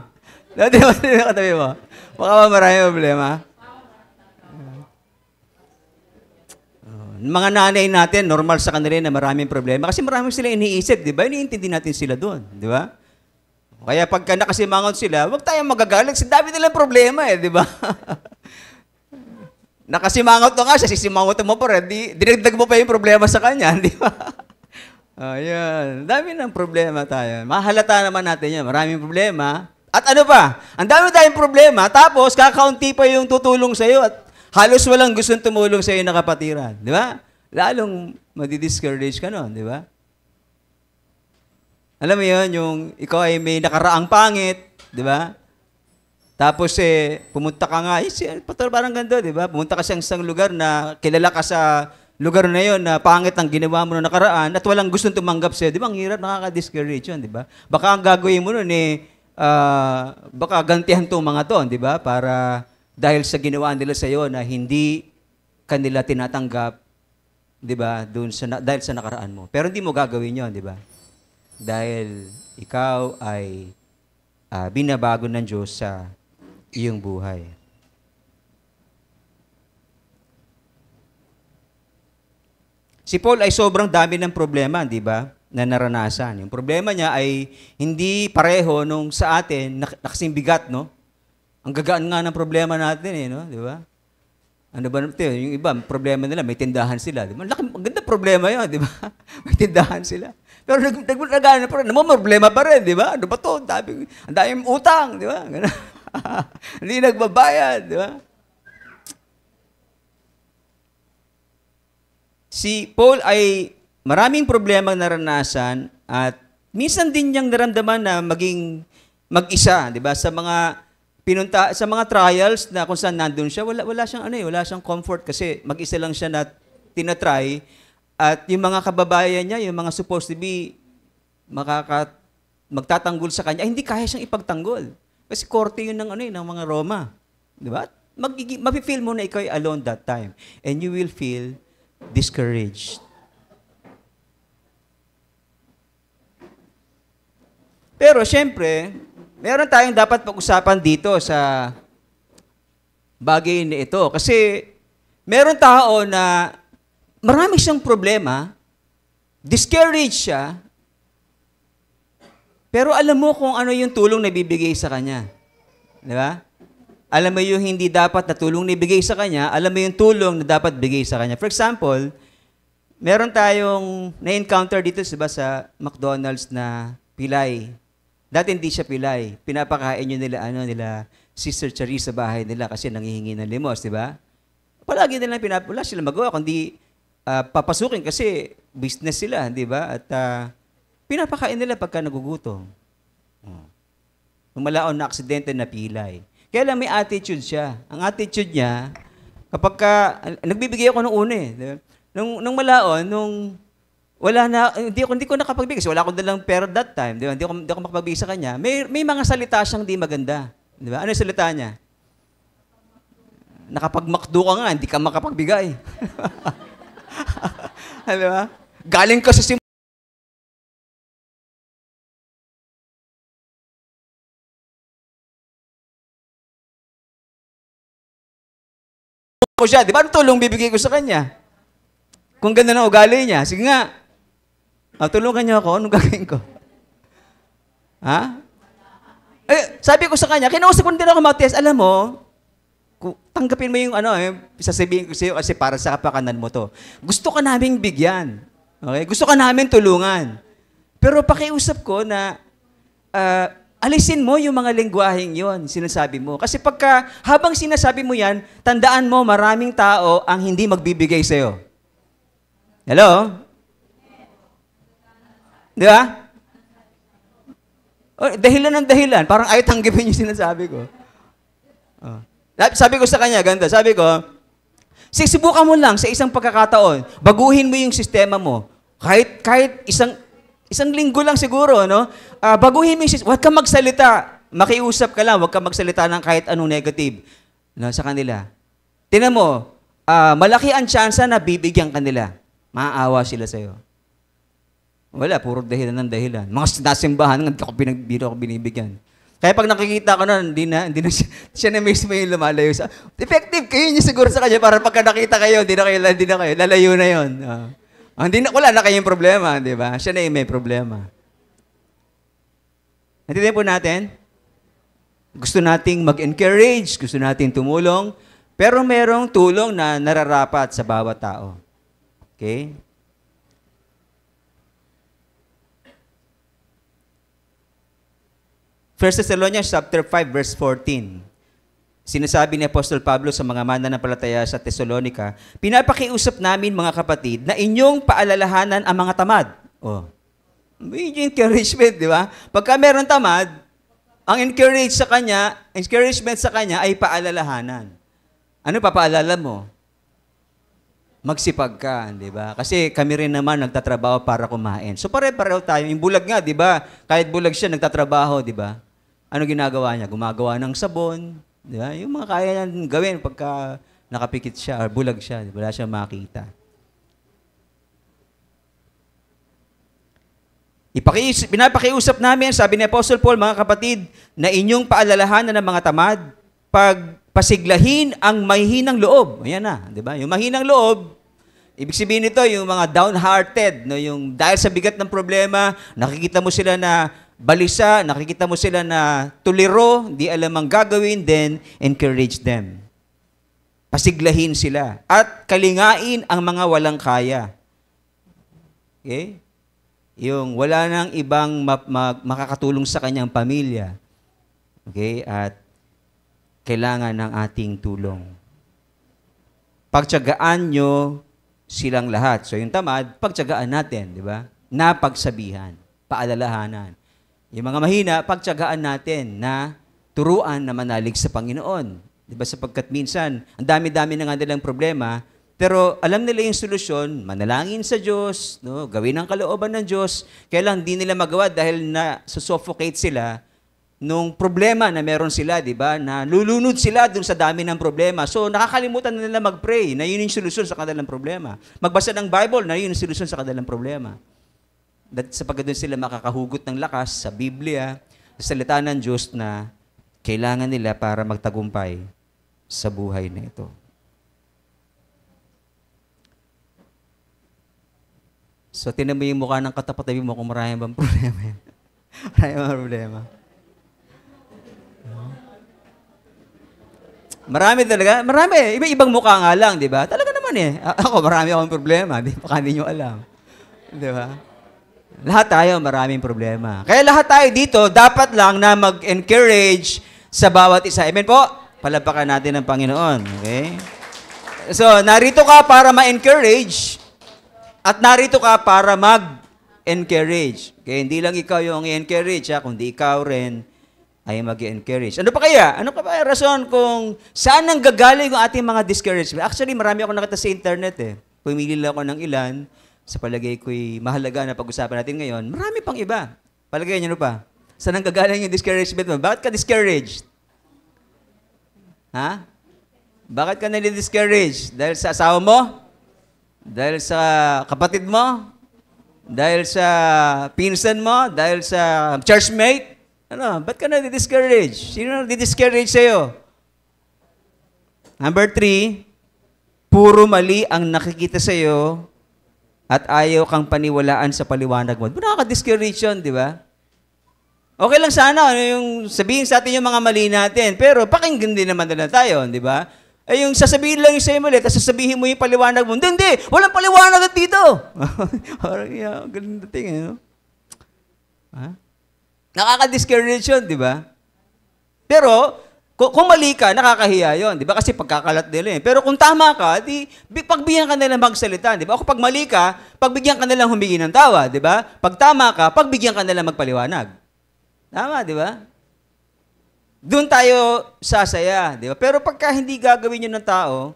Tinan mo yung katabi mo. Mukhang maraming problema. Mga nanay natin, normal sa kanila na maraming problema. Kasi maraming sila iniisip, di ba? Iniintindi natin sila doon, di ba? Kaya pagka nakasimangot sila, huwag tayong magagalit. Kasi dami nilang problema di ba? Nakasimangot na nga siya, sisimangot mo pa rin, dinagdag mo pa yung problema sa kanya, di ba? Ayan, dami ng problema tayo. Mahalata naman natin yan, maraming problema. At ano pa, ang dami tayong problema, tapos kakaunti pa yung tutulong sa'yo at halos walang gustong tumulong sa'yo na kapatiran, di ba? Lalong madi-discourage ka nun, di ba? Alam mo yun, yung ikaw ay may nakaraang pangit, di ba? Tapos pumunta ka nga, parang ganito, di ba? Pumunta ka sa isang lugar na kilala ka sa lugar na yon na pangit ang ginawa mo na nakaraan at walang gustong tumanggap sa'yo. Di ba? Ang hirap, nakaka-discourage yun, di ba? Baka ang gagawin mo nun baka gantihan itong mga to, di ba? Para dahil sa ginawa nila sa'yo na hindi kanila tinatanggap, 'di ba? Dahil sa nakaraan mo. Pero hindi mo gagawin 'yon, 'di ba? Dahil ikaw ay binabago ng Diyos sa iyong buhay. Si Paul ay sobrang dami ng problema, di ba, na naranasan. Yung problema niya ay hindi pareho nung sa atin, nakasing bigat, no? Ang gagaan nga ng problema natin, no? Di ba? Ano ba naman, yung iba, problema nila, may tindahan sila. Di ba? Maganda problema yun, di ba? May tindahan sila. Pero nagana pa rin, problema pa rin, di ba? Ano ba to? Ang daming utang, di ba? Hindi nagbabayad, di ba? Si Paul ay maraming problema naranasan at minsan din niyang naramdaman na maging mag-isa, 'di ba? Sa mga trials na kung saan nandoon siya, wala siyang comfort kasi mag-isa lang siya na tinatry at yung mga kababayan niya, yung mga supposed to be magtatanggol sa kanya, ay hindi kaya siyang ipagtanggol. Kasi korte yun ng ng mga Roma, 'di ba? Mapi-feel mo na ikaw ay alone that time and you will feel discouraged. Pero syempre, meron tayong dapat pag-usapan dito sa bagay na ito. Kasi meron tao na marami siyang problema, discouraged siya, pero alam mo kung ano yung tulong na bibigay sa kanya. Di ba? Alam mo yung hindi dapat na tulong na ibigay sa kanya, alam mo yung tulong na dapat bigay sa kanya. For example, meron tayong na-encounter dito sa McDonald's na pilay. Dati hindi siya pilay. Pinapakain nyo nila Sister Charis sa bahay nila kasi nanghihingi ng limos, di ba? Palagi nila wala sila magawa kundi papasukin kasi business sila, di ba? At pinapakain nila pagka nagugutom. Lumalaon na aksidente na pilay. Kaya lang may attitude siya. Ang attitude niya, kapag nagbibigay ako nung una Nung malaon, wala na, hindi ko nakapagbigay kasi wala akong dalang pera that time. Di ba? Hindi ako makapagbigay sa kanya. May mga salita siyang di maganda. Di ba? Ano yung salita niya? Nakapagmakdo ka nga, hindi ka makapagbigay. Di ba? Galing ka sa ko siya, di ba? Ano tulong bibigay ko sa kanya? Kung ganda ng ugali niya, sige nga, tulungan niyo ako, anong gagawin ko? Ha? Sabi ko sa kanya, kinausap ko din ako mag-test, alam mo, tanggapin mo yung sasabihin ko sa iyo kasi para sa kapakanan mo to. Gusto ka naming bigyan. Okay? Gusto ka namin tulungan. Pero pakiusap ko na alisin mo yung mga lengguwaheng yon, sinasabi mo. Kasi habang sinasabi mo yan, tandaan mo, maraming tao ang hindi magbibigay sa'yo. Hello? Di ba? Dahilan ng dahilan. Parang ayaw tanggapin yung sinasabi ko. Sabi ko sa kanya, ganda. Sabi ko, subukan mo lang sa isang pagkakataon, baguhin mo yung sistema mo. Kahit isang linggo lang siguro, no? Baguhin mo yung system. Huwag kang magsalita. Makiusap ka lang. Huwag kang magsalita ng kahit anong negative sa kanila. Tingnan mo, malaki ang tsansa na bibigyan ka nila. Maaawa sila sa'yo. Wala, puro dahilan ng dahilan. Mga nasimbahan, hindi ako binibigyan. Kaya pag nakikita ko na, hindi na siya na mismo yung lumalayo. Effective kayo niya siguro sa kanya para pagka nakita kayo, hindi na kayo, lalayo na yun. Wala na kayong problema, di ba? Siya na yung may problema. Natindihan po natin? Gusto nating mag-encourage, gusto nating tumulong, pero merong tulong na nararapat sa bawat tao. Okay? First Thessalonians chapter 5 verse 14. Sinasabi ni Apostol Pablo sa mga mananampalataya sa Thessalonica, pinapakiusap namin mga kapatid na inyong paalalahanan ang mga tamad. May encouragement, di ba? Pagka meron tamad, ang encouragement sa kanya ay paalalahanan. Ano papaalala mo? Magsipag ka, di ba? Kasi kami rin naman nagtatrabaho para kumain. So pare-pareho tayo. Yung bulag nga, di ba? Kahit bulag siya, nagtatrabaho, di ba? Ano ginagawa niya? Gumagawa ng sabon, di ba? Yung mga kaya niya gawin pagka nakapikit siya or bulag siya, wala siya makita. Pinapakiusap namin, sabi ni Apostle Paul, mga kapatid, na inyong paalalahanan ng mga tamad, pasiglahin ang mahihinang loob. Ayan na, di ba? Yung mahinang loob, ibig sabihin nito, yung mga downhearted, no? Yung dahil sa bigat ng problema, nakikita mo sila na balisa, nakikita mo sila na tuliro, di alam ang gagawin, then encourage them. Pasiglahin sila. At kalingain ang mga walang kaya. Okay? Yung wala nang ibang makakatulong sa kanyang pamilya. Okay? At kailangan ng ating tulong. Pagtiyagaan nyo silang lahat. So yung tamad, pagtiyagaan natin, di ba? Napagsabihan, paalalahanan. Yung mga mahina, pagtiyagaan natin na turuan na manalig sa Panginoon. Di ba? Sapagkat minsan, ang dami-dami na nga nilang problema, pero alam nila yung solusyon, manalangin sa Diyos, no? Gawin ang kalooban ng Diyos, kaya lang di nila magawa dahil na-suffocate sila nung problema na meron sila, di ba? Na lulunod sila dun sa dami ng problema. So, nakakalimutan na nila mag-pray na yun yung solusyon sa kanilang problema. Magbasa ng Bible na yun yung solusyon sa kanilang problema. Sapagkat doon sila makakahugot ng lakas sa Biblia, sa salita ng Diyos na kailangan nila para magtagumpay sa buhay na ito. So, tinan mo yung mukha ng katapat-tabi mo kung marami bang problema yan. Marami bang problema. Marami talaga. Marami. Iba-ibang mukha nga lang, di ba? Talaga naman eh. Ako, marami akong problema. Baka hindi nyo alam. Di ba? Lahat tayo maraming problema. Kaya lahat tayo dito, dapat lang na mag-encourage sa bawat isa. Amen po? Palapakan natin ang Panginoon. Okay? So, narito ka para ma-encourage at narito ka para mag-encourage. Okay? Hindi lang ikaw yung i-encourage, kundi ikaw rin ay mag-encourage. Ano pa kaya? Ano pa ba yung rason kung saan nang gagaling ang ating mga discouragement? Actually, marami ako nakita sa internet eh. Pumili lang ako ng ilan. Sa palagay ko'y mahalaga na pag-usapan natin ngayon. Marami pang iba. Palagay niyo ano pa? Saan nang gagaling yung discouragement mo? Bakit ka discouraged? Ha? Bakit ka nali-discouraged? Dahil sa asawa mo? Dahil sa kapatid mo? Dahil sa pinsan mo? Dahil sa churchmate? Ano? Ba't ka nali-discourage? Sino nali-discourage sa'yo? Number 3, puro mali ang nakikita sa'yo at ayaw kang paniwalaan sa paliwanag mo. Nakaka-discourage yun, di ba? Okay lang sana yung sabihin sa atin yung mga mali natin, pero pakinggan din naman nila tayo, di ba? Eh yung sasabihin lang yung sa'yo mali, tapos sasabihin mo yung paliwanag mo, hindi, walang paliwanag dito. Parang ganun dating, eh, no? Ha? Nakaka-discourage yun, di ba? Pero, kung mali ka, nakakahiya yun, di ba? Kasi pagkakalat nila eh. Pero kung tama ka, di pagbigyan ka nila magsalita, di ba? Ako pag mali ka, pagbigyan ka nila humingi ng tawa, di ba? Pag tama ka, pagbigyan ka nila magpaliwanag. Tama, di ba? Doon tayo sasaya, di ba? Pero pagka hindi gagawin yun ng tao,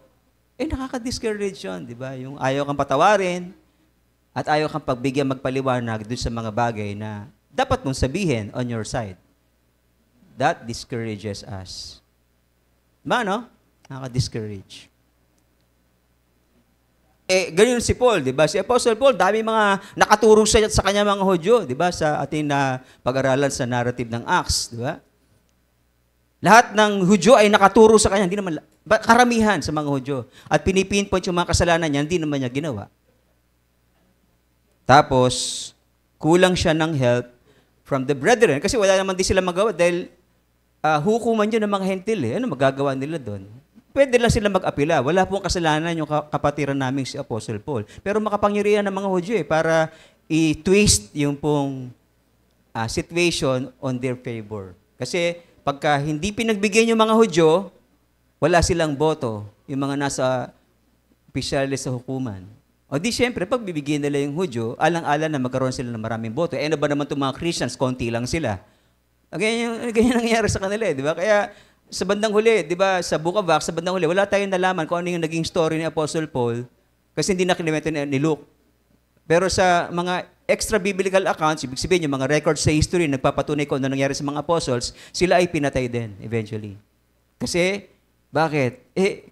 nakaka-discourage yun, di ba? Yung ayaw kang patawarin at ayaw kang pagbigyan magpaliwanag doon sa mga bagay na dapat mong sabihin on your side. That discourages us. No? Nakaka-discourage. Ganyan si Paul, di ba? Si Apostle Paul, dami mga nakaturo sa kanya mga Hudyo, di ba? Sa ating na pag-aralan sa narrative ng Acts, di ba? Lahat ng Hudyo ay nakaturo sa kanya, hindi naman, karamihan sa mga Hudyo. At pinipinpoint yung mga kasalanan niya, hindi naman niya ginawa. Tapos, kulang siya ng help from the brethren. Kasi wala naman din sila magawa dahil hukuman yun ng mga hentil eh. Ano magagawa nila doon? Pwede lang sila mag-apila. Wala pong kasalanan yung kapatiran namin si Apostle Paul. Pero makapangyarihan ng mga Hudyo para i-twist yung pong situation on their favor. Kasi pagka hindi pinagbigyan yung mga Hudyo, wala silang boto, yung mga nasa opisyalis sa hukuman. O di syempre, pag bibigyan nila yung Hudyo, alang-alang na magkaroon sila ng maraming boto. Ano ba naman itong mga Christians? Konti lang sila. Ganyan nangyayari sa kanila, di ba? Kaya sa bandang huli, di ba, sa Book of Acts, sa bandang huli, wala tayong nalaman kung ano yung naging story ni Apostle Paul kasi hindi na kinuwento ni Luke. Pero sa mga extra-biblical accounts, ibig sabihin yung mga records sa history, nagpapatunay kung ano nangyari sa mga apostles, sila ay pinatay din eventually. Kasi, bakit?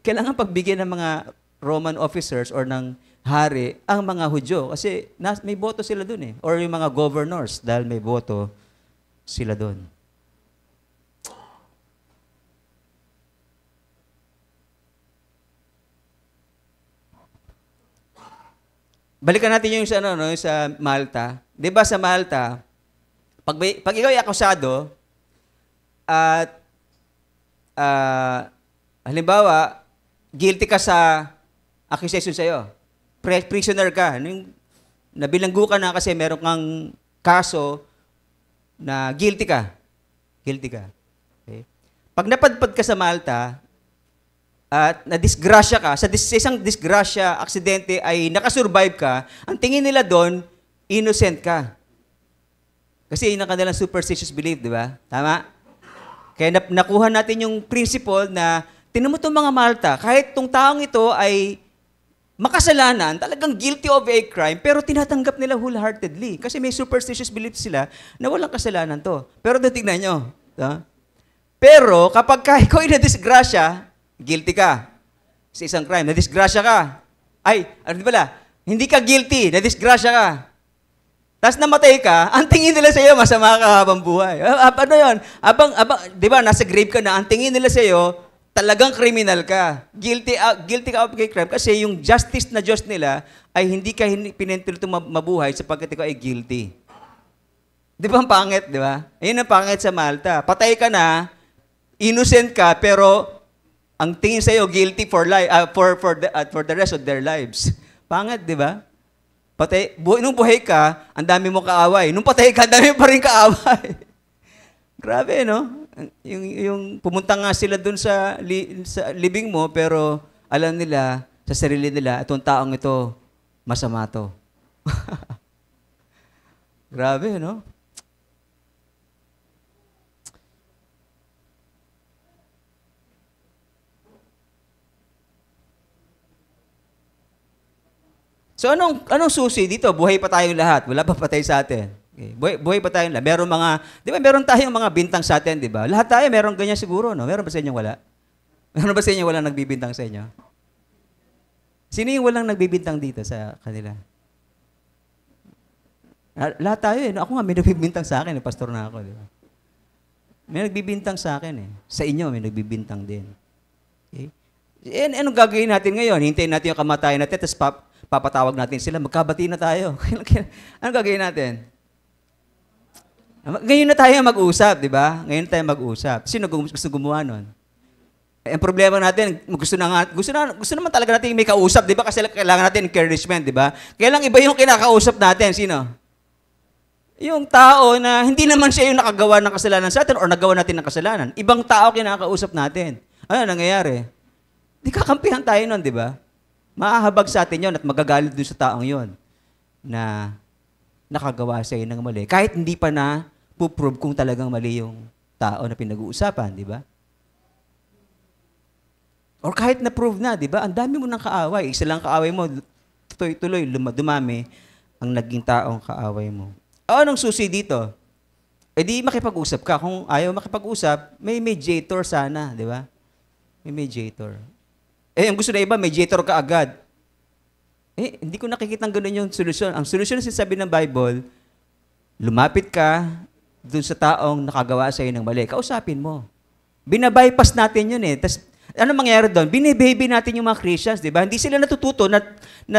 Kailangan pagbigyan ng mga Roman officers or ng hari ang mga Hudyo. Kasi may boto sila dun eh. Or yung mga governors dahil may boto sila dun. Balikan natin yung sa Malta. 'Di ba sa Malta, pag ikaw ay akusado at halimbawa, guilty ka sa accusation sa'yo. Prisoner ka. Nabilanggo ka na kasi meron kang kaso na guilty ka. Guilty ka. Okay? Pag napadpad ka sa Malta, at na-disgrasya ka, sa isang disgrasya, aksidente ay nakasurvive ka, ang tingin nila doon, innocent ka. Kasi yun ang kanilang superstitious belief, di ba? Tama? Kaya nakuha natin yung principle na, tinan mo itong mga Malta, kahit itong taong ito ay makasalanan, talagang guilty of a crime, pero tinatanggap nila wholeheartedly. Kasi may superstitious belief sila na walang kasalanan to. Pero tingnan nyo. Pero kapag ikaw ay na-disgrasya, guilty ka sa isang crime, na-disgrasya ka. Ano pala? Hindi ka guilty, na-disgrasya ka. Tapos namatay ka, ang tingin nila sa iyo, masama ka habang buhay. Ano yun? Di ba, nasa grave ka na, ang tingin nila sa iyo, talagang criminal ka. Guilty ka of a crime kasi yung justice na Diyos nila ay hindi ka pinintulito mabuhay sapagkat ikaw ay guilty. Di ba ang pangit, di ba? Ayun ang pangit sa Malta. Patay ka na, innocent ka, pero ang tingin sa iyo guilty for the rest of their lives. Pangit, di ba? Nung buhay ka, ang dami mo kaaway. Nung patay ka, ang dami pa rin kaaway. Grabe, no? Yung pumunta nga sila dun sa libing mo, pero alam nila, sa sarili nila, itong taong ito, masama to. Grabe, no? So anong susi dito? Buhay pa tayong lahat. Wala pa patay sa atin. Okay. Buhay pa tayong lahat. Meron tayong mga bintang sa atin, di ba? Lahat tayo meron ganyan siguro, no? Meron ba sa inyo wala? Meron ba sa inyo walang nagbibintang sa inyo? Sino yung walang nagbibintang dito sa kanila? Lahat tayo eh. Ako nga may nagbibintang sa akin, pastor na ako, di ba? May nagbibintang sa akin eh. Sa inyo may nagbibintang din. Okay? Anong gagawin natin ngayon? Hintayin natin yung kamatayan natin, tapos papatawag natin sila, magkabati na tayo. Anong gagawin natin? Ngayon na tayo mag-usap, di ba? Ngayon na tayo mag-usap. Sino gusto gumawa nun? Ang problema natin, gusto naman talaga natin may kausap, di ba? Kasi kailangan natin encouragement, di ba? Kaya lang iba yung kinakausap natin. Sino? Yung tao na hindi naman siya yung nakagawa ng kasalanan sa atin or nagawa natin ng kasalanan. Ibang tao kinakausap natin. Ano nangyayari? Di kakampihan tayo nun, di ba? Maahabag sa atin yon at magagalit doon sa taong yon na nakagawa sa iyo ng mali. Kahit hindi pa na puprove kung talagang mali yung tao na pinag-uusapan, di ba? Or kahit na-prove na, di ba? Ang dami mo ng kaaway. Isa lang kaaway mo, tuloy-tuloy, dumami ang naging taong kaaway mo. Anong susi dito? E di makipag-usap ka. Kung ayaw makipag-usap, may mediator sana, di ba? May mediator. Ang gusto na iba, mediator ka agad. Hindi ko nakikita ng ganun yung solusyon. Ang solusyon na sinasabi ng Bible, lumapit ka dun sa taong nakagawa sa iyo ng mali. Kausapin mo. Binabypass natin yun eh. Tas, ano mangyayari doon? Binibaby natin yung mga Christians, di ba? Hindi sila natututo na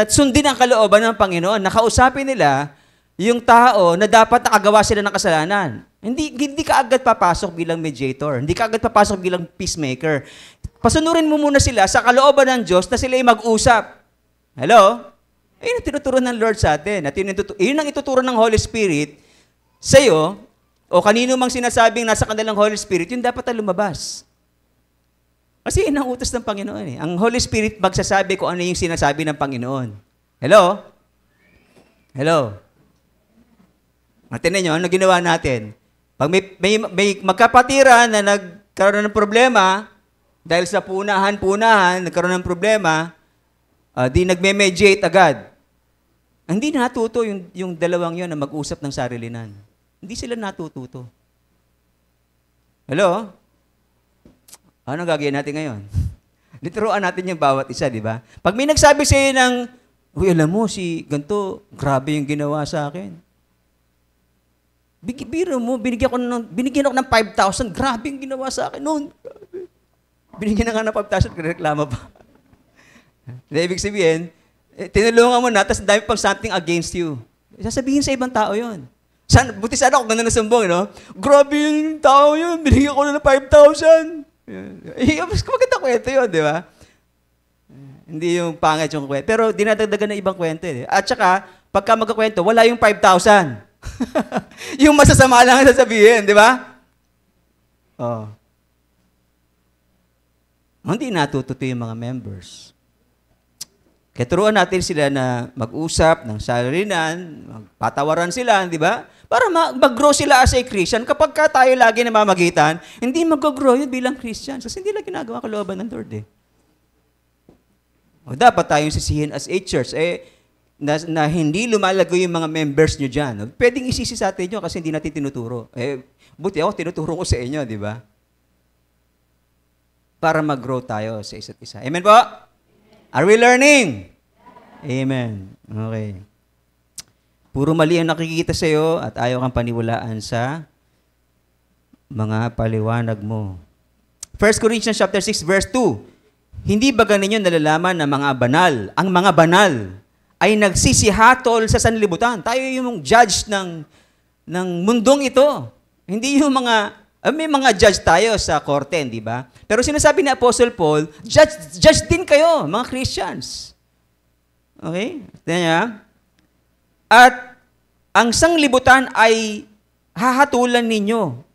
sundin ang kalooban ng Panginoon. Nakausapin nila yung tao na dapat nakagawa sila ng kasalanan. Hindi ka agad papasok bilang mediator. Hindi ka agad papasok bilang peacemaker. Pasunurin mo muna sila sa kalooban ng Diyos na sila ay mag-usap. Hello? Ayun ang tinuturo ng Lord sa atin. At yun ang ituturo ng Holy Spirit sa'yo o kanino mang sinasabing nasa kanilang Holy Spirit, yun dapat na lumabas. Kasi yun ang utos ng Panginoon eh. Ang Holy Spirit magsasabi kung ano yung sinasabi ng Panginoon. Hello? Hello? Tinan nyo, ano ginawa natin? Pag may magkapatiran na nagkaroon ng problema, dahil sa punahan, nagkaroon ng problema, di nagme-mediate agad. Hindi natuto yung dalawang yon na mag-usap ng sarilinan. Hindi sila natututo. Hello? Ano gagawin natin ngayon? Lituruan natin yung bawat isa, di ba? Pag may nagsabi sa iyo ng Uy, alam mo, si ganito, grabe yung ginawa sa akin. Biro mo, binigyan ako ng 5,000, grabe yung ginawa sa akin noon. Binigyan na nga ng 5,000, reklamo pa. Ibig sabihin, tinulungan mo na, tapos dami pang something against you. Sasabihin sa ibang tao yon. Buti sana ako ganda na sumbong, no? Grabe yung tao yun, binigyan ko na ng 5,000. Mas maganda kwento yun, di ba? Hindi yung pangit yung kwento. Pero dinadagdagan ng ibang kwento. At saka, pagka magkakwento, wala yung 5,000. Yung masasama lang ang sasabihin, di ba? Oh. Hindi natututo yung mga members. Kaya turuan natin sila na mag-usap ng salarinan, magpatawaran sila, di ba? Para mag-grow sila as a Christian. Kapag ka tayo lagi na mamagitan, hindi mag-grow yun bilang Christian. Kasi hindi lang ginagawa kalooban ng Lord eh. O dapat tayong sisihin as a church, na hindi lumalago yung mga members nyo dyan. Pwedeng isisi sa atin nyo kasi hindi natin tinuturo. Buti ako, tinuturo ko sa inyo, di ba? Para mag-grow tayo sa isa't isa. Amen po? Are we learning? Amen. Okay. Puro mali ang nakikita sa iyo at ayaw kang paniwalaan sa mga paliwanag mo. 1 Corinthians chapter 6 verse 2. Hindi ba ganinyo nalalaman na ang mga banal ay nagsisihatol sa sanlibutan? Tayo yung judge ng mundong ito. Hindi yung may mga judge tayo sa korte, di ba? Pero sinasabi ni Apostle Paul, judge din kayo, mga Christians. Okay? Tignan niya. At ang sanglibutan ay hahatulan ninyo.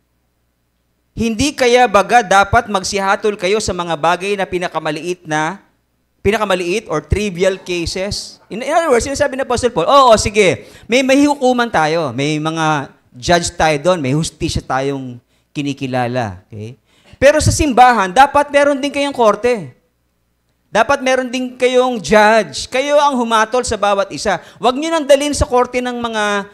Hindi kaya baga dapat magsihatol kayo sa mga bagay na pinakamaliit or trivial cases? In other words, sinasabi ni Apostle Paul, oo, sige, may hukuman tayo, may mga judge tayo doon, may hustisya tayong kinikilala. Okay? Pero sa simbahan, dapat meron din kayong korte. Dapat meron din kayong judge. Kayo ang humatol sa bawat isa. Huwag nyo nang dalhin sa korte ng mga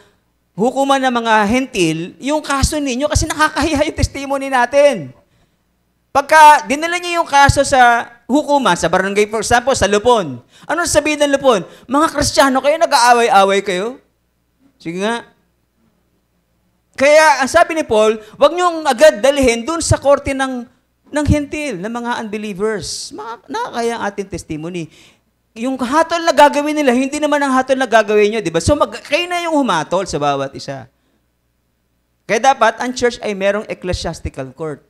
hukuman ng mga hentil yung kaso ninyo kasi nakakahiya yung testimony natin. Pagka dinala nyo yung kaso sa hukuman, sa barangay, for example, sa Lupon, ano sabihin ng Lupon? Mga Kristiyano kayo, nag-aaway-aaway kayo? Sige nga. Kaya, ang sabi ni Paul, huwag nyo agad dalhin dun sa korte ng hentil, ng mga unbelievers. Nakakaya ang ating testimony. Yung hatol na gagawin nila, hindi naman ang hatol na gagawin nyo, di ba? So, kayo na yung humatol sa bawat isa. Kaya dapat, ang church ay merong ecclesiastical court.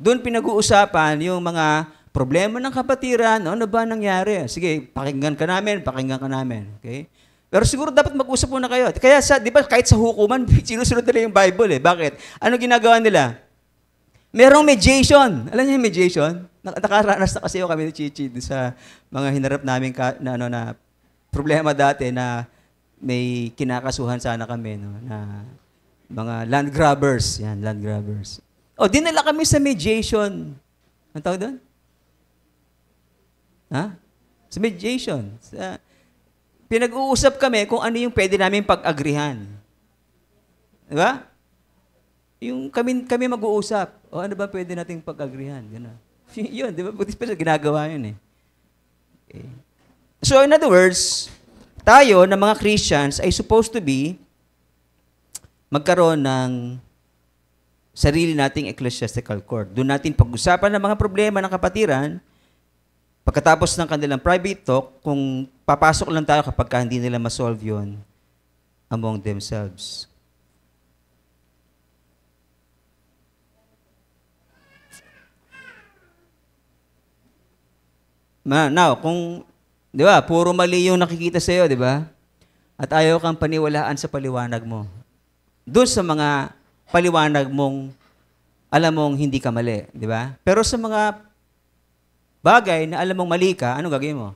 Doon pinag-uusapan yung mga problema ng kapatiran, ano ba nangyari? Sige, pakinggan ka namin. Okay? Pero siguro dapat mag-usap muna kayo. Kaya, di ba, kahit sa hukuman, sinusunod nila yung Bible eh. Bakit? Ano ginagawa nila? Merong mediation. Alam niyo yung mediation? Nakaranas na kasi kami ni Chichi sa mga hinarap namin na problema dati na may kinakasuhan sana kami, no, na mga land grabbers. Yan, land grabbers. Dinala kami sa mediation. Ano tawag doon? Ha? Sa mediation. Pinag-uusap kami kung ano yung pwede namin pag-agrihan. Di ba? Yung kami mag-uusap. Ano ba pwede nating pag-agrihan? Gano'n. Yun, di ba? Buti pa ginagawa yun eh. Okay. So, in other words, tayo na mga Christians ay supposed to be magkaroon ng sarili nating ecclesiastical court. Doon natin pag-usapan ng mga problema ng kapatiran. Pagkatapos ng kanilang private talk, kung papasok lang tayo kapag hindi nila masolve yun among themselves. Now, kung, di ba, puro mali yung nakikita sa'yo, di ba? At ayaw kang paniwalaan sa paliwanag mo. Doon sa mga paliwanag mong, alam mong hindi ka mali, di ba? Pero sa mga bagay na alam mong mali ka, ano gagawin mo?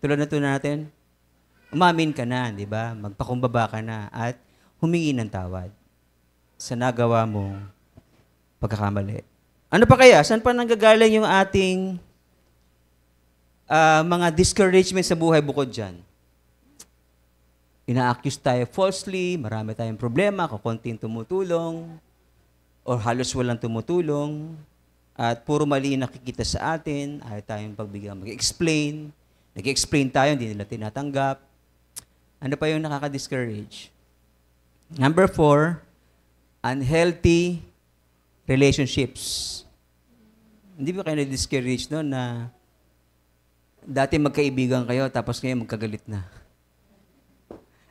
Tulad na ito natin, umamin ka na, di ba? Magpakumbaba ka na at humingi ng tawad sa nagawa mong pagkakamali. Ano pa kaya? Saan pa nanggagaling yung ating mga discouragement sa buhay bukod dyan? Ina-accuse tayo falsely, marami tayong problema, kakunting tumutulong, or halos walang tumutulong, at puro mali nakikita sa atin, ayaw tayong pagbigyan mag-explain. Nag-explain tayo, hindi nila tinatanggap. Ano pa yung nakaka-discourage? Number 4, unhealthy relationships. Hindi ba kayo na-discourage no na dati magkaibigan kayo tapos ngayon magkagalit na?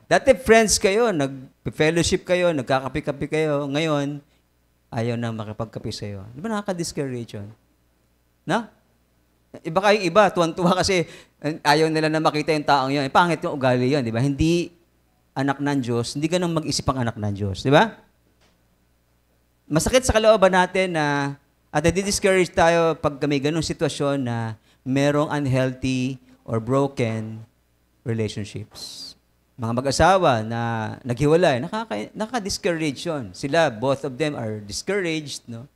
Dati friends kayo, nag-fellowship kayo, nagkakapi-kapi kayo, ngayon ayaw na makipagkapi sa'yo. Di ba nakaka-discourage yun? No? Iba kayong iba, tuwan-tuwa kasi ayaw nila na makita yung taong yun. Pangit yung ugali yun, di ba? Hindi anak ng Diyos, hindi ganun mag-isip ang anak ng Diyos, di ba? Masakit sa kalooban natin na at nadi-discourage tayo pag may ganung sitwasyon na merong unhealthy or broken relationships. Mga mag-asawa na naghiwalay, nakaka-discourage yun. Sila, both of them are discouraged, no?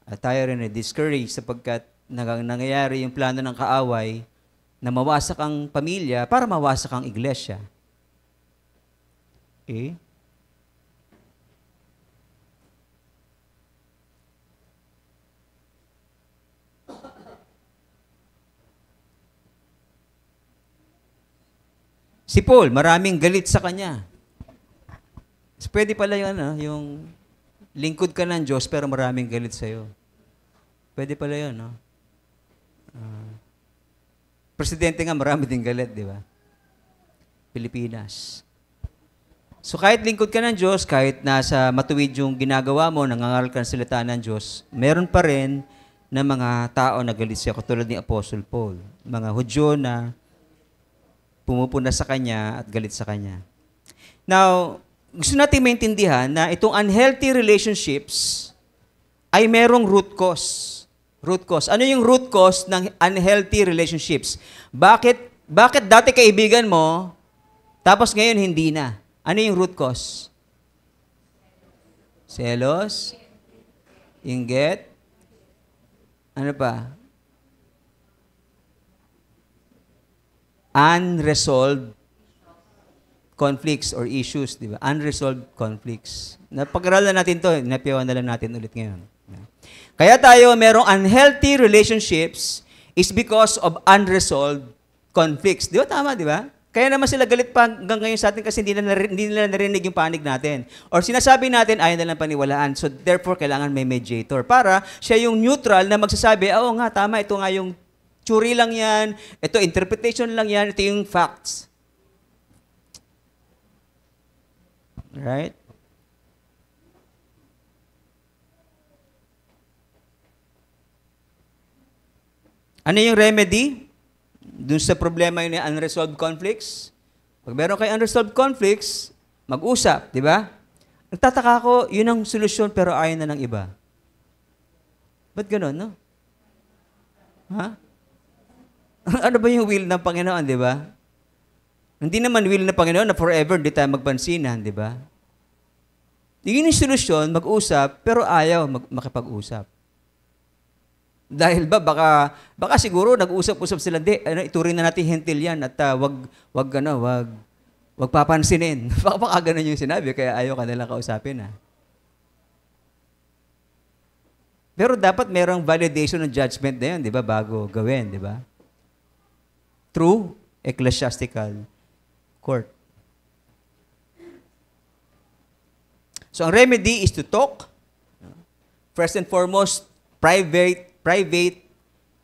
At tayo rin ay discouraged sapagkat nangyayari yung plano ng kaaway na mawasak ang pamilya para mawasak ang iglesia. Okay? Si Paul, maraming galit sa kanya. So, pwede pala yung lingkod ka ng Diyos pero maraming galit sa'yo. Pwede pala yun, no? Presidente nga, marami din galit, di ba? Pilipinas. So kahit lingkod ka ng Diyos, kahit nasa matuwid yung ginagawa mo, nangangaral ka ng salita ng Diyos, meron pa rin na mga tao na galit sa'yo, katulad ni Apostle Paul. Mga Hudyo na pumupuna sa kanya at galit sa kanya. Now, gusto natin maintindihan na itong unhealthy relationships ay merong root cause. Root cause. Ano yung root cause ng unhealthy relationships? Bakit dati kaibigan mo, tapos ngayon hindi na? Ano yung root cause? Selos? Inggit? Ano pa? Unresolved conflicts or issues, di ba? Unresolved conflicts. Napag-aralan natin to, napiyawan na lang natin ulit ngayon. Kaya tayo merong unhealthy relationships is because of unresolved conflicts. Di ba tama, di ba? Kaya naman sila galit pa hanggang ngayon sa atin kasi hindi nila narinig yung panig natin. Or sinasabi natin, ayaw na lang paniwalaan. So therefore, kailangan may mediator para siya yung neutral na magsasabi, oo nga, tama, ito nga yung tsuri lang yan, ito interpretation lang yan, ito yung facts. Right? Ano yung remedy dun sa problema yung unresolved conflicts? Pag meron kayo unresolved conflicts, mag-usap, di ba? Nagtataka ko, yun ang solusyon pero ayaw na ng iba. Ba't ganun, no? Ha? Ano ba yung will ng Panginoon, di ba? Hindi naman will ng Panginoon na forever hindi tayo magpansinan, di ba? Yun yung solusyon, mag-usap, pero ayaw makipag-usap. Dahil ba, baka siguro nag-usap-usap sila, ituring na natin hentil yan at wag papansinin. Baka ganun yung sinabi, kaya ayaw ka nilang kausapin, ha? Pero dapat merong validation ng judgment na yun, di ba, bago gawin, di ba? Through ecclesiastical court. So, ang remedy is to talk. First and foremost, private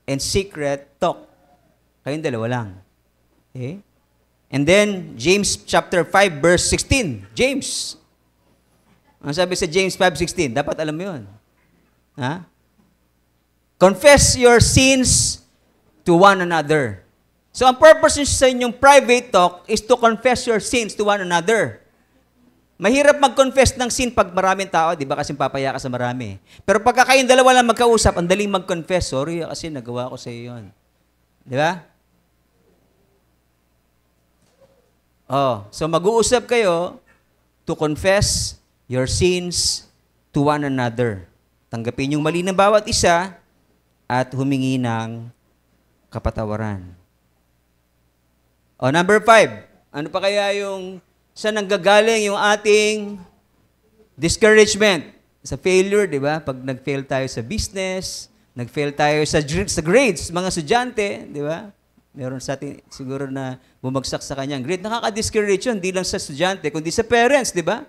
and secret talk. Kayong dalawa lang. Okay? And then, James chapter 5, verse 16. James. Ang sabi sa James 5:16, dapat alam mo yun. Ha? Confess your sins to one another. So, ang purpose sa inyong private talk is to confess your sins to one another. Mahirap mag-confess ng sin pag maraming tao, di ba? Kasi papaya ka sa marami. Pero pagka kayong dalawa lang magkausap, ang daling mag-confess. Sorry, kasi nagawa ko sa iyo yun. Di ba? So mag-uusap kayo to confess your sins to one another. Tanggapin yung mali ng bawat isa at humingi ng kapatawaran. Number 5. Ano pa kaya yung saan nanggagaling yung ating discouragement? Sa failure, di ba? Pag nag-fail tayo sa business, nag-fail tayo sa grades, mga estudyante, di ba? Meron sa atin siguro na bumagsak sa kanyang grade. Nakaka-discourage yun, di lang sa estudyante, kundi sa parents, di ba?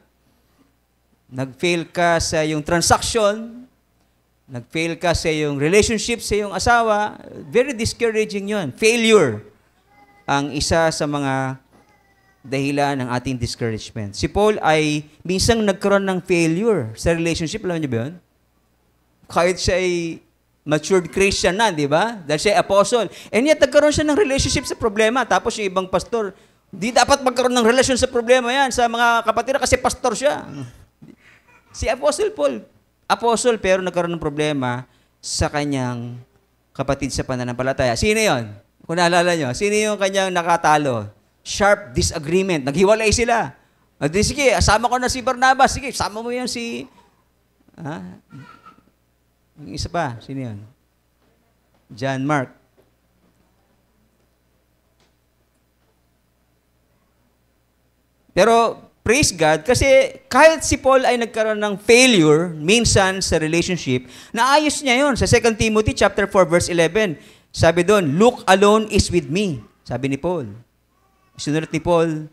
Nag-fail ka sa iyong transaction, nag-fail ka sa iyong relationship sa iyong asawa, very discouraging yun. Failure ang isa sa mga dahilan ng ating discouragement. Si Paul ay minsang nagkaroon ng failure sa relationship. Alam niyo ba yun? Kahit siya ay matured Christian na, di ba? Dahil siya ay apostle. And yet, nagkaroon siya ng relationship sa problema. Tapos yung ibang pastor, di dapat magkaroon ng relasyon sa problema yan sa mga kapatid kasi pastor siya. Si Apostle Paul, apostle pero nagkaroon ng problema sa kanyang kapatid sa pananampalataya. Sino yon? Kung naalala nyo, sino yung kanyang nakatalo? Sharp disagreement. Naghiwalay sila. Di, sige, asama ko na si Barnabas. Sige, sama mo yan si... Yung isa pa, sino yan? John Mark. Pero, praise God, kasi kahit si Paul ay nagkaroon ng failure, minsan sa relationship, naayos niya yon. Sa 2 Timothy chapter 4, verse 11, sabi doon, Luke alone is with me. Sabi ni Paul. Sinulat ni Paul,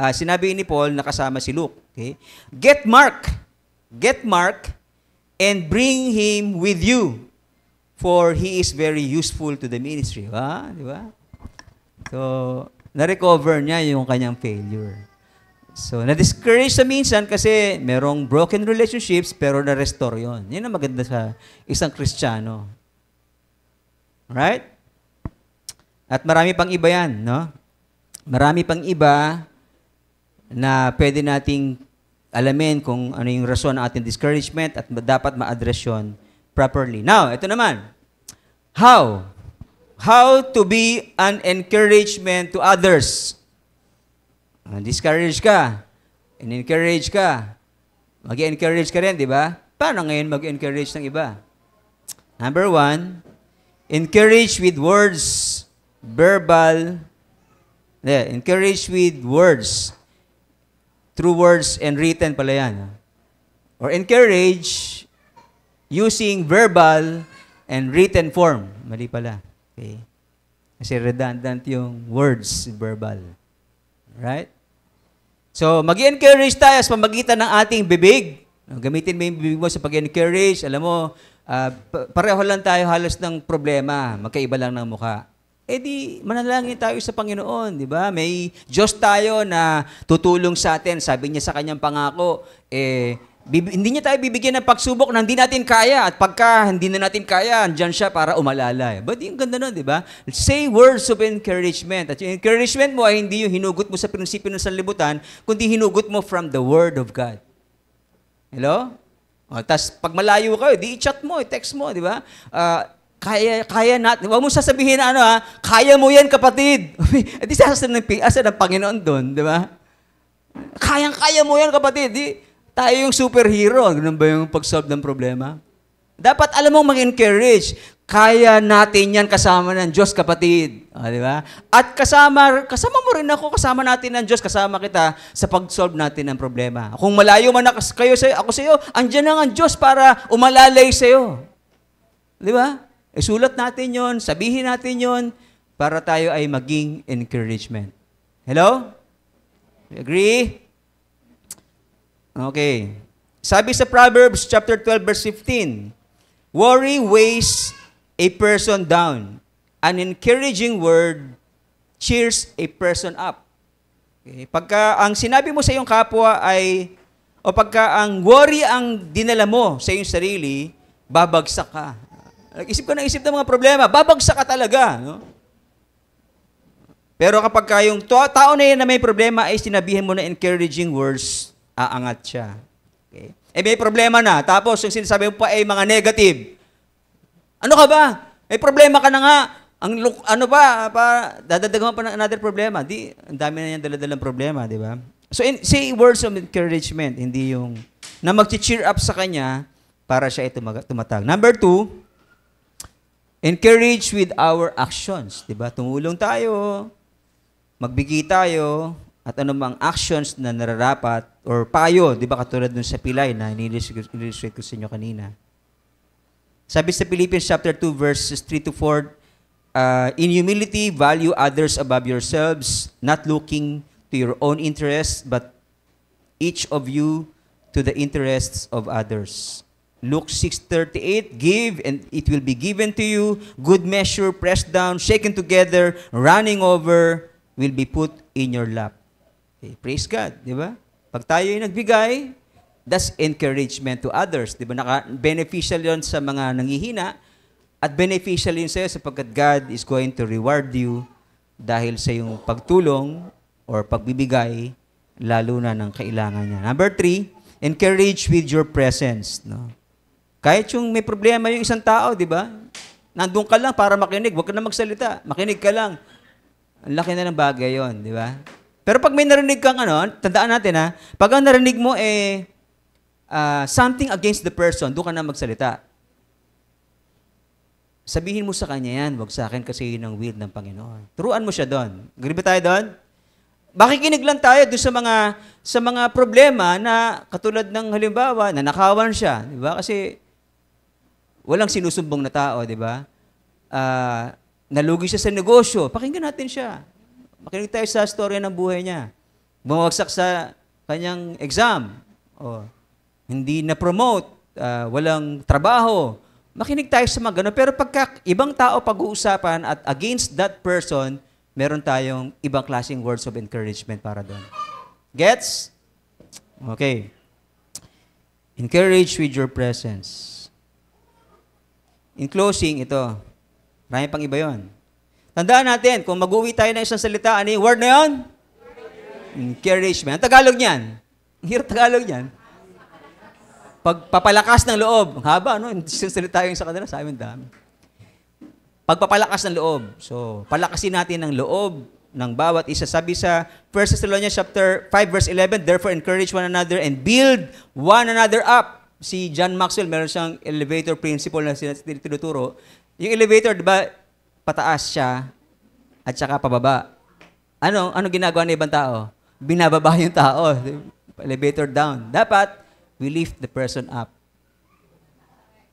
sinabi ni Paul, nakasama si Luke. Okay? Get Mark, and bring him with you, for he is very useful to the ministry. Di ba? So, na-recover niya yung kanyang failure. So, na-discourage sa minsan kasi merong broken relationships, pero na-restore yun. Yan ang maganda sa isang Kristiyano. Right? At marami pang iba yan, no? Marami pang iba na pwede nating alamin kung ano yung rason ng ating discouragement at dapat ma-address yun properly. Now, ito naman. How? How to be an encouragement to others? Discourage ka. In-encourage ka. Mag-encourage ka rin, di ba? Paano ngayon mag-encourage ng iba? Number 1, encourage with words. Verbal, encourage with words. Through words and written pala yan. Or encourage using verbal and written form. Mali pala. Okay. Kasi redundant yung words, verbal. Right? So, mag-encourage tayo sa pamagitan ng ating bibig. Gamitin mo yung bibig mo sa pag-encourage. Alam mo, pareho lang tayo halos ng problema. Magkaiba lang ng mukha. Di manalangin tayo sa Panginoon, di ba? May Diyos tayo na tutulong sa atin. Sabi niya sa kanyang pangako, hindi niya tayo bibigyan ng pagsubok na hindi natin kaya. At pagka hindi na natin kaya, andyan siya para umalala. But yung ganda nun, di ba? Say words of encouragement. At yung encouragement mo ay hindi yung hinugot mo sa prinsipyo ng sanlibutan, kundi hinugot mo from the Word of God. Hello? Tapos pag malayo kayo, di i-chat mo, i-text mo, di ba? Kaya natin. Huwag mo sasabihin na kaya mo yan, kapatid. Di asa ng Panginoon doon, di ba? Kaya mo yan, kapatid. Tayo yung superhero. Ganun ba yung pag-solve ng problema? Dapat alam mong mag-encourage. Kaya natin yan kasama ng Diyos, kapatid. Di ba? At kasama mo rin ako, kasama natin ng Diyos, kasama kita sa pag-solve natin ng problema. Kung malayo man ako sa iyo, andyan na ang Diyos para umalalay sa iyo. Di ba? Sulat natin yon, sabihin natin yon, para tayo ay maging encouragement. Hello? Agree? Okay. Sabi sa Proverbs chapter 12 verse 15, worry weighs a person down. An encouraging word cheers a person up. Okay. Pagka ang sinabi mo sa iyong kapwa pagka ang worry ang dinala mo sa iyong sarili, babagsak ka. Isip ka ng mga problema, babagsak ka talaga. No? Pero kapag yung tao na yan na may problema ay sinabihan mo na encouraging words, aangat siya. Okay? May problema na, tapos yung sinasabi mo pa ay mga negative. Ano ka ba? May problema ka na nga. Dadagdagan mo pa ng another problema. Ang dami na yan daladalang problema, di ba? So, say words of encouragement, hindi yung na mag-cheer up sa kanya para siya ay tumatag. Number 2, encourage with our actions. Diba? Tumulong tayo, magbigay tayo, at anumang actions na nararapat, or payo, diba? Katulad dun sa pilay na in-illustrate ko sa inyo kanina. Sabi sa Philippians chapter 2, verses 3 to 4, In humility, value others above yourselves, not looking to your own interests, but each of you to the interests of others. Luke 6:38, give and it will be given to you, good measure, pressed down, shaken together, running over, will be put in your lap. Okay, praise God, di ba? Pag tayo ay nagbigay, that's encouragement to others. Di ba? Beneficial yon sa mga nanghihina at beneficial yun sa'yo sapagkat God is going to reward you dahil sa yung pagtulong or pagbibigay lalo na ng kailangan niya. Number 3, encourage with your presence. No? Kahit yung may problema yung isang tao, di ba? Nandun ka lang para makinig. Huwag ka na magsalita. Makinig ka lang. Ang laki na ng bagay yon, di ba? Pero pag may narinig kang tandaan natin pag ang narinig mo something against the person, doon ka na magsalita. Sabihin mo sa kanya yan, wag sa akin kasi yun ang will ng Panginoon. Turuan mo siya doon. Agree ba tayo doon? Makikinig lang tayo doon sa mga problema na katulad ng halimbawa, nanakawan siya. Di ba? Kasi walang sinusumbong na tao, di ba? Nalugi siya sa negosyo. Pakinggan natin siya. Makinig tayo sa storya ng buhay niya. Bumagsak sa kanyang exam. Hindi na-promote. Walang trabaho. Makinig tayo sa mga ganun. Pero pagka ibang tao pag-uusapan at against that person, meron tayong ibang klaseng words of encouragement para doon. Gets? Okay. Encourage with your presence. In closing, ito. Marami pang iba yun. Tandaan natin, kung mag-uwi tayo ng isang salita, ano yung word na yun? Encouragement. Ang Tagalog niyan. Ang hirap Tagalog niyan. Pagpapalakas ng loob. Ang haba, no? Isang salita yung sa kanila, sa amin dami. Pagpapalakas ng loob. So, palakasin natin ang loob ng bawat isa. Sabi sa 1 Thessalonians chapter 5, verse 11, therefore encourage one another and build one another up. Si John Maxwell, meron siyang elevator principle na tinuturo. Yung elevator, di ba, pataas siya at saka pababa. Ano ginagawa ng ibang tao? Binababa yung tao. Elevator down. Dapat, we lift the person up.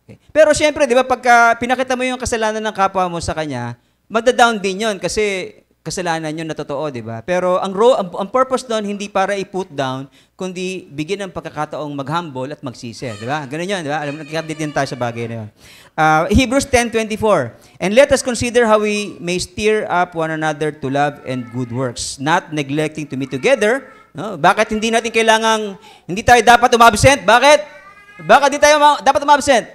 Okay. Pero siyempre, di ba, pagka pinakita mo yung kasalanan ng kapwa mo sa kanya, madadown din yun kasi kasalanan yun na totoo, di ba? Pero ang purpose doon, hindi para i-put down, kundi bigyan ng pagkakataong mag-humble at magsisi, di ba? Ganun yun, di ba? Alam mo, nag-update din tayo sa bagay na yun. Hebrews 10:24, and let us consider how we may stir up one another to love and good works, not neglecting to meet together. No? Bakit hindi tayo dapat umabsent? Bakit di tayo dapat umabsent?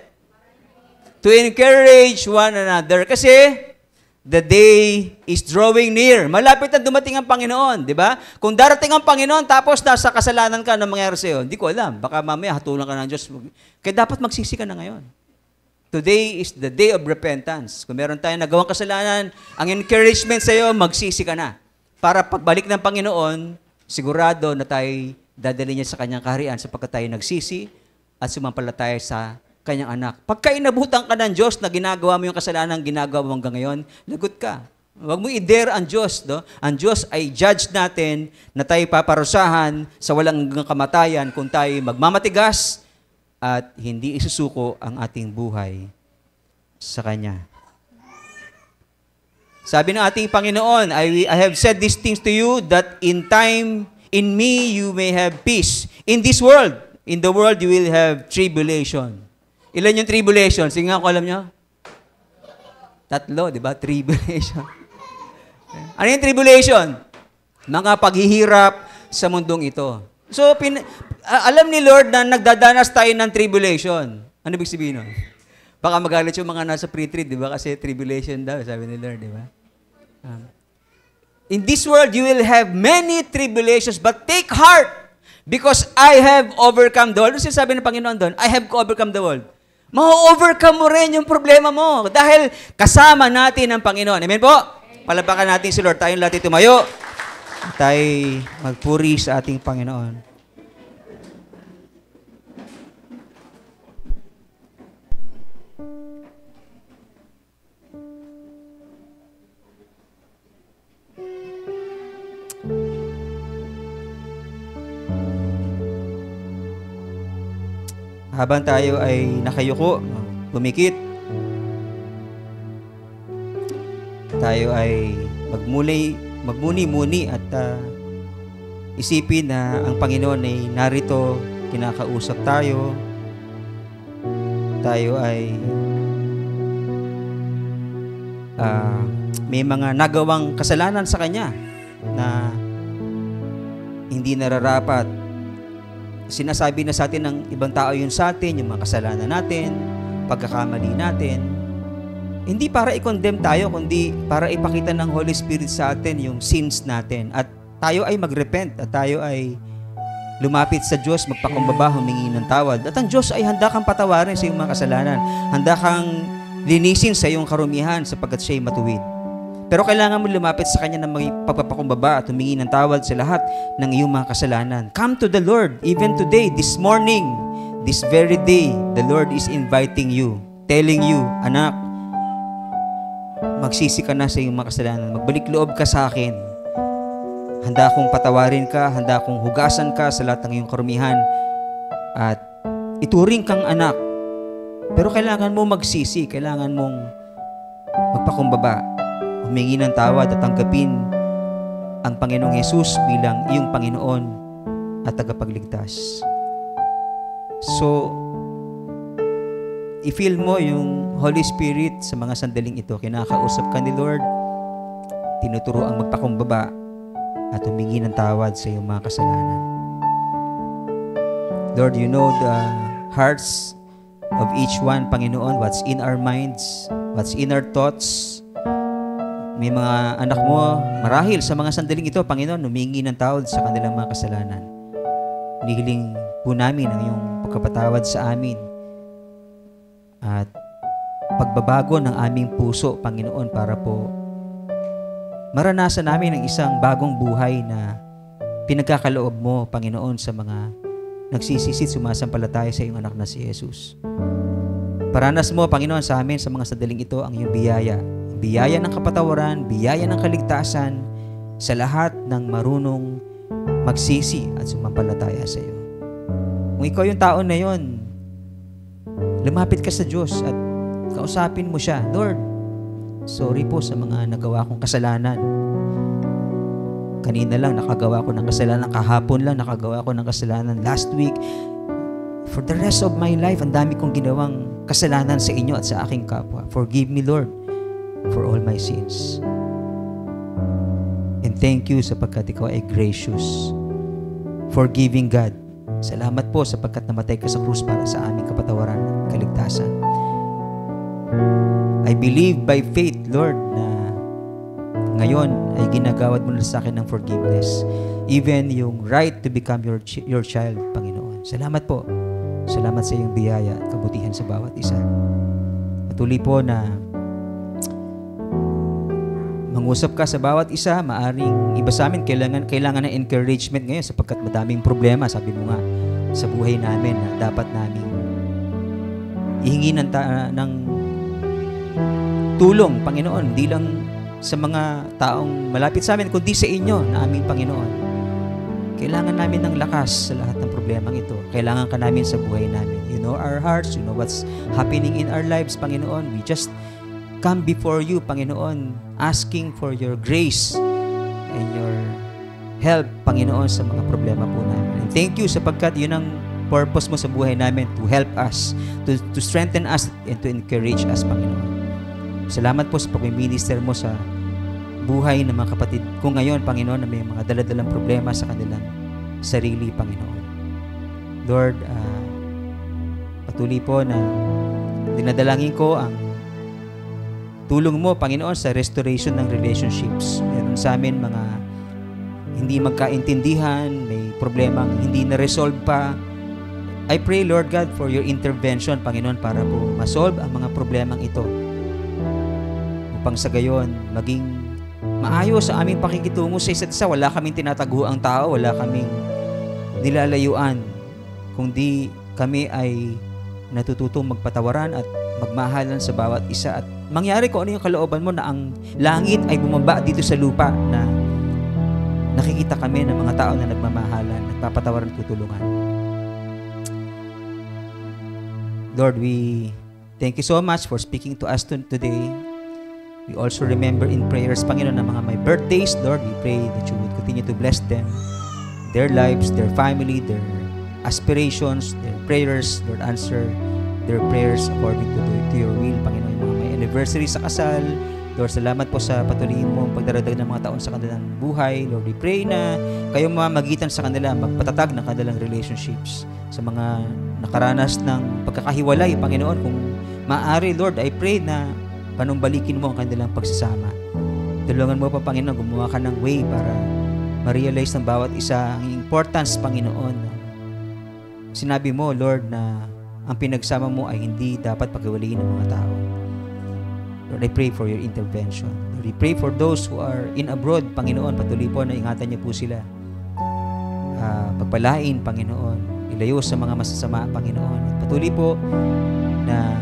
To encourage one another. Kasi the day is drawing near. Malapit na dumating ang Panginoon, di ba? Kung darating ang Panginoon tapos nasa kasalanan ka na mangyayari sa'yo, hindi ko alam. Baka mamaya hatulan ka ng Diyos. Kaya dapat magsisi ka na ngayon. Today is the day of repentance. Kung meron tayong nagawang kasalanan, ang encouragement sa'yo, magsisi ka na. Para pagbalik ng Panginoon, sigurado na tayo dadali niya sa kanyang kaharian sapagkat tayo nagsisi at sumampalataya sa kanyang anak. Pagka inabutan ka ng Diyos na ginagawa mo yung kasalanan ginagawa mo hanggang ngayon, lagot ka. Huwag mo i-dare ang Diyos. No? Ang Diyos ay judge natin na tayo paparusahan sa walang kamatayan kung tayo magmamatigas at hindi isusuko ang ating buhay sa Kanya. Sabi ng ating Panginoon, I have said these things to you that in me you may have peace. In this world, in the world you will have tribulation. Ilan yung tribulation? Sige nga ko, alam nyo? 3, di ba? Tribulation. Ano yung tribulation? Mga paghihirap sa mundong ito. So, alam ni Lord na nagdadanas tayo ng tribulation. Ano ibig sabihin nun? Baka magalit yung mga nasa pre-trib, di ba? Kasi tribulation daw, sabi ni Lord, di ba? In this world, you will have many tribulations, but take heart, because I have overcome the world. Ano sinasabi ng Panginoon doon? I have overcome the world. Ma-overcome mo rin yung problema mo dahil kasama natin ang Panginoon. Amen po? Palapakan natin si Lord. Tayong lahat tumayo. Tayo magpuri sa ating Panginoon. Habang tayo ay nakayuko, pumikit, tayo ay magmuni-muni at isipin na ang Panginoon ay narito, kinakausap tayo. Tayo ay may mga nagawang kasalanan sa Kanya na hindi nararapat. Sinasabi na sa atin ng ibang tao yun sa atin, yung mga kasalanan natin, pagkakamali natin. Hindi para i-condemn tayo, kundi para ipakita ng Holy Spirit sa atin yung sins natin. At tayo ay mag-repent, at tayo ay lumapit sa Diyos, magpakumbaba, humingi ng tawad. At ang Diyos ay handa kang patawarin sa iyong mga kasalanan. Handa kang linisin sa iyong karumihan sapagkat siya ay matuwid. Pero kailangan mo lumapit sa Kanya ng may pagpapakumbaba at humingi ng tawad sa lahat ng iyong mga kasalanan. Come to the Lord, even today, this morning, this very day, the Lord is inviting you, telling you, anak, magsisi ka na sa iyong mga kasalanan. Magbalik loob ka sa akin. Handa akong patawarin ka, handa akong hugasan ka sa lahat ng iyong karumihan at ituring kang anak. Pero kailangan mo magsisi, kailangan mong magpakumbaba, humingi ng tawad at tanggapin ang Panginoong Yesus bilang iyong Panginoon at tagapagligtas. So, i-feel mo yung Holy Spirit sa mga sandaling ito. Kinakausap ka ni Lord, tinuturo ang magpakumbaba at humingi ng tawad sa iyong mga kasalanan. Lord, you know the hearts of each one, Panginoon, what's in our minds, what's in our thoughts. May mga anak mo, marahil sa mga sandaling ito, Panginoon, humingi ng tawad sa kanilang mga kasalanan. Hinihiling po namin ang iyong pagkapatawad sa amin at pagbabago ng aming puso, Panginoon, para po maranasan namin ang isang bagong buhay na pinagkakaloob mo, Panginoon, sa mga nagsisisit, sumasampalataya sa iyong anak na si Jesus. Paranas mo, Panginoon, sa amin sa mga sandaling ito ang iyong biyaya. Biyaya ng kapatawaran, biyaya ng kaligtasan sa lahat ng marunong magsisi at sumampalataya sa iyo. Kung ikaw yung tao na yon, lumapit ka sa Diyos at kausapin mo siya, Lord, sorry po sa mga nagawa kong kasalanan. Kanina lang nakagawa ko ng kasalanan, kahapon lang nakagawa ko ng kasalanan, last week. For the rest of my life, ang dami kong ginawang kasalanan sa inyo at sa aking kapwa. Forgive me, Lord, for all my sins. And thank you sapagkat ikaw ay gracious, forgiving God. Salamat po sapagkat namatay ka sa krus para sa aming kapatawaran at kaligtasan. I believe by faith, Lord, na ngayon ay ginagawad mo na sa akin ng forgiveness. Even yung right to become your child, Panginoon. Salamat po. Salamat sa iyong biyaya at kabutihan sa bawat isa. Patuloy po na mangusap ka sa bawat isa, maaring iba sa amin, kailangan ng encouragement ngayon sapagkat madaming problema, sabi mo nga, sa buhay namin na dapat namin ihingi ng tulong, Panginoon, hindi lang sa mga taong malapit sa amin, kundi sa inyo na aming Panginoon. Kailangan namin ng lakas sa lahat ng problemang ito. Kailangan ka namin sa buhay namin. You know our hearts, you know what's happening in our lives, Panginoon. We just come before you, Panginoon, asking for your grace and your help, Panginoon, sa mga problema po namin. And thank you sapagkat yun ang purpose mo sa buhay namin, to help us, to strengthen us, and to encourage us, Panginoon. Salamat po sa pag-minister mo sa buhay ng mga kapatid ko ngayon, Panginoon, na may mga daladalang problema sa kanilang sarili, Panginoon. Lord, patuloy po na dinadalangin ko ang tulong mo, Panginoon, sa restoration ng relationships. Meron sa amin mga hindi magkaintindihan, may problemang hindi na-resolve pa. I pray, Lord God, for your intervention, Panginoon, para po masolve ang mga problemang ito. Upang sa gayon, maging maayos sa aming pakikitungo sa isa't isa. Wala kaming tinataguang tao, wala kaming nilalayuan, kundi kami ay natututong magpatawaran at magmahalan sa bawat isa at mangyari kung ano yung kalooban mo na ang langit ay bumaba dito sa lupa, na nakikita kami ng mga tao na nagmamahalan, nagpapatawaran at tutulungan. Lord, we thank you so much for speaking to us today. We also remember in prayers, Panginoon, ng mga may birthdays. Lord, we pray that you would continue to bless them, their lives, their family, their aspirations, their prayers. Lord, answer their prayers according to your will, Panginoon. Yung mga may anniversary sa kasal, Lord, salamat po sa patuloy mo pagdaradag ng mga taon sa kanilang buhay. Lord, we pray na kayo mamamagitan sa kanila, magpatatag ng kanilang relationships. Sa mga nakaranas ng pagkakahiwalay, Panginoon, kung maaari, Lord, I pray na panumbalikin mo ang kanilang pagsasama. Tulungan mo pa, Panginoon, gumawa ka ng way para ma-realize ng bawat isa ang importance, Panginoon. Sinabi mo, Lord, na ang pinagsama mo ay hindi dapat paghiwalayin ng mga tao. Lord, I pray for your intervention. Lord, I pray for those who are in abroad, Panginoon. Patuloy po na ingatan niyo po sila. Pagpalain, Panginoon. Ilayo sa mga masasama, Panginoon. At patuloy po na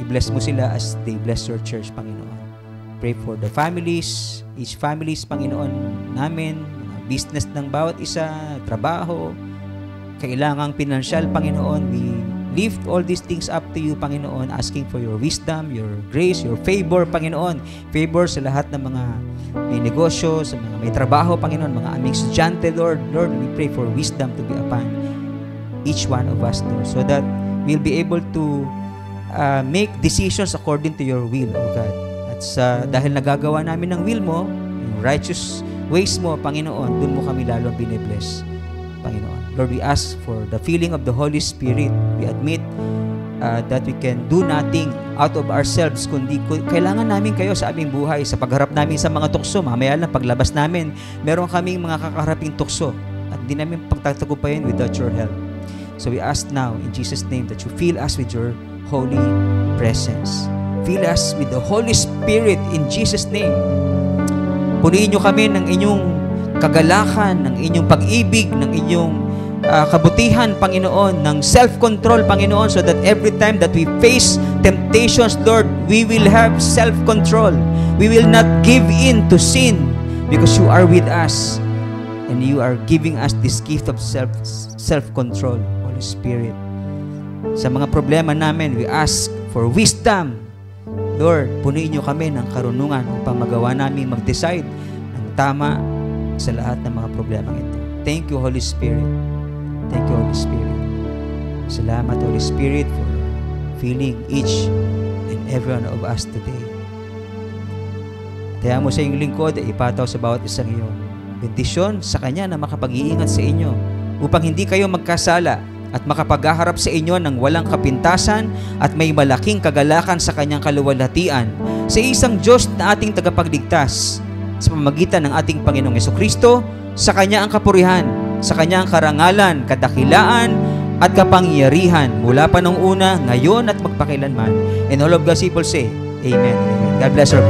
i-bless mo sila as they bless your church, Panginoon. Pray for the families, each families, Panginoon, namin, mga business ng bawat isa, trabaho, kailangang pinansyal, Panginoon. We lift all these things up to you, Panginoon, asking for your wisdom, your grace, your favor, Panginoon. Favor sa lahat ng mga may negosyo, sa mga may trabaho, Panginoon, mga aming estudyante, Lord. Lord, we pray for wisdom to be upon each one of us, Lord, so that we'll be able to make decisions according to your will, O God. At dahil nagagawa namin ng will mo, yung righteous ways mo, Panginoon, doon mo kami lalong binibless, Panginoon. Lord, we ask for the filling of the Holy Spirit. We admit that we can do nothing out of ourselves, kundi kailangan namin kayo sa aming buhay, sa pagharap namin sa mga tukso. Mamaya lang, paglabas namin, meron kaming mga kakaharaping tukso at di namin pagtatagumpayan without your help. So we ask now, in Jesus' name, that you fill us with your Holy presence. Fill us with the Holy Spirit in Jesus' name. Punihin nyo kami ng inyong kagalakan, ng inyong pag-ibig, ng inyong kabutihan, Panginoon, ng self-control, Panginoon, so that every time that we face temptations, Lord, we will have self-control. We will not give in to sin because you are with us and you are giving us this gift of self-control, Holy Spirit. Sa mga problema namin, we ask for wisdom. Lord, punihin nyo kami ng karunungan upang magawa namin mag-decide ng tama sa lahat ng mga problema ito. Thank you, Holy Spirit. Thank you, Holy Spirit. Salamat, Holy Spirit, for filling each and every one of us today. Kaya mo sa iyong lingkod, ipataw sa bawat isang iyong bendisyon sa Kanya na makapag-iingat sa inyo upang hindi kayo magkasala at makapaghaharap sa inyo ng walang kapintasan at may malaking kagalakan sa Kanyang kaluwalhatian sa isang Diyos na ating tagapagligtas sa pamamagitan ng ating Panginoong Jesucristo. Sa Kanya ang kapurihan, sa Kanya ang karangalan, kadakilaan at kapangyarihan mula pa nung una, ngayon at magpakilanman. And all of God's people say, Amen. Amen. God bless our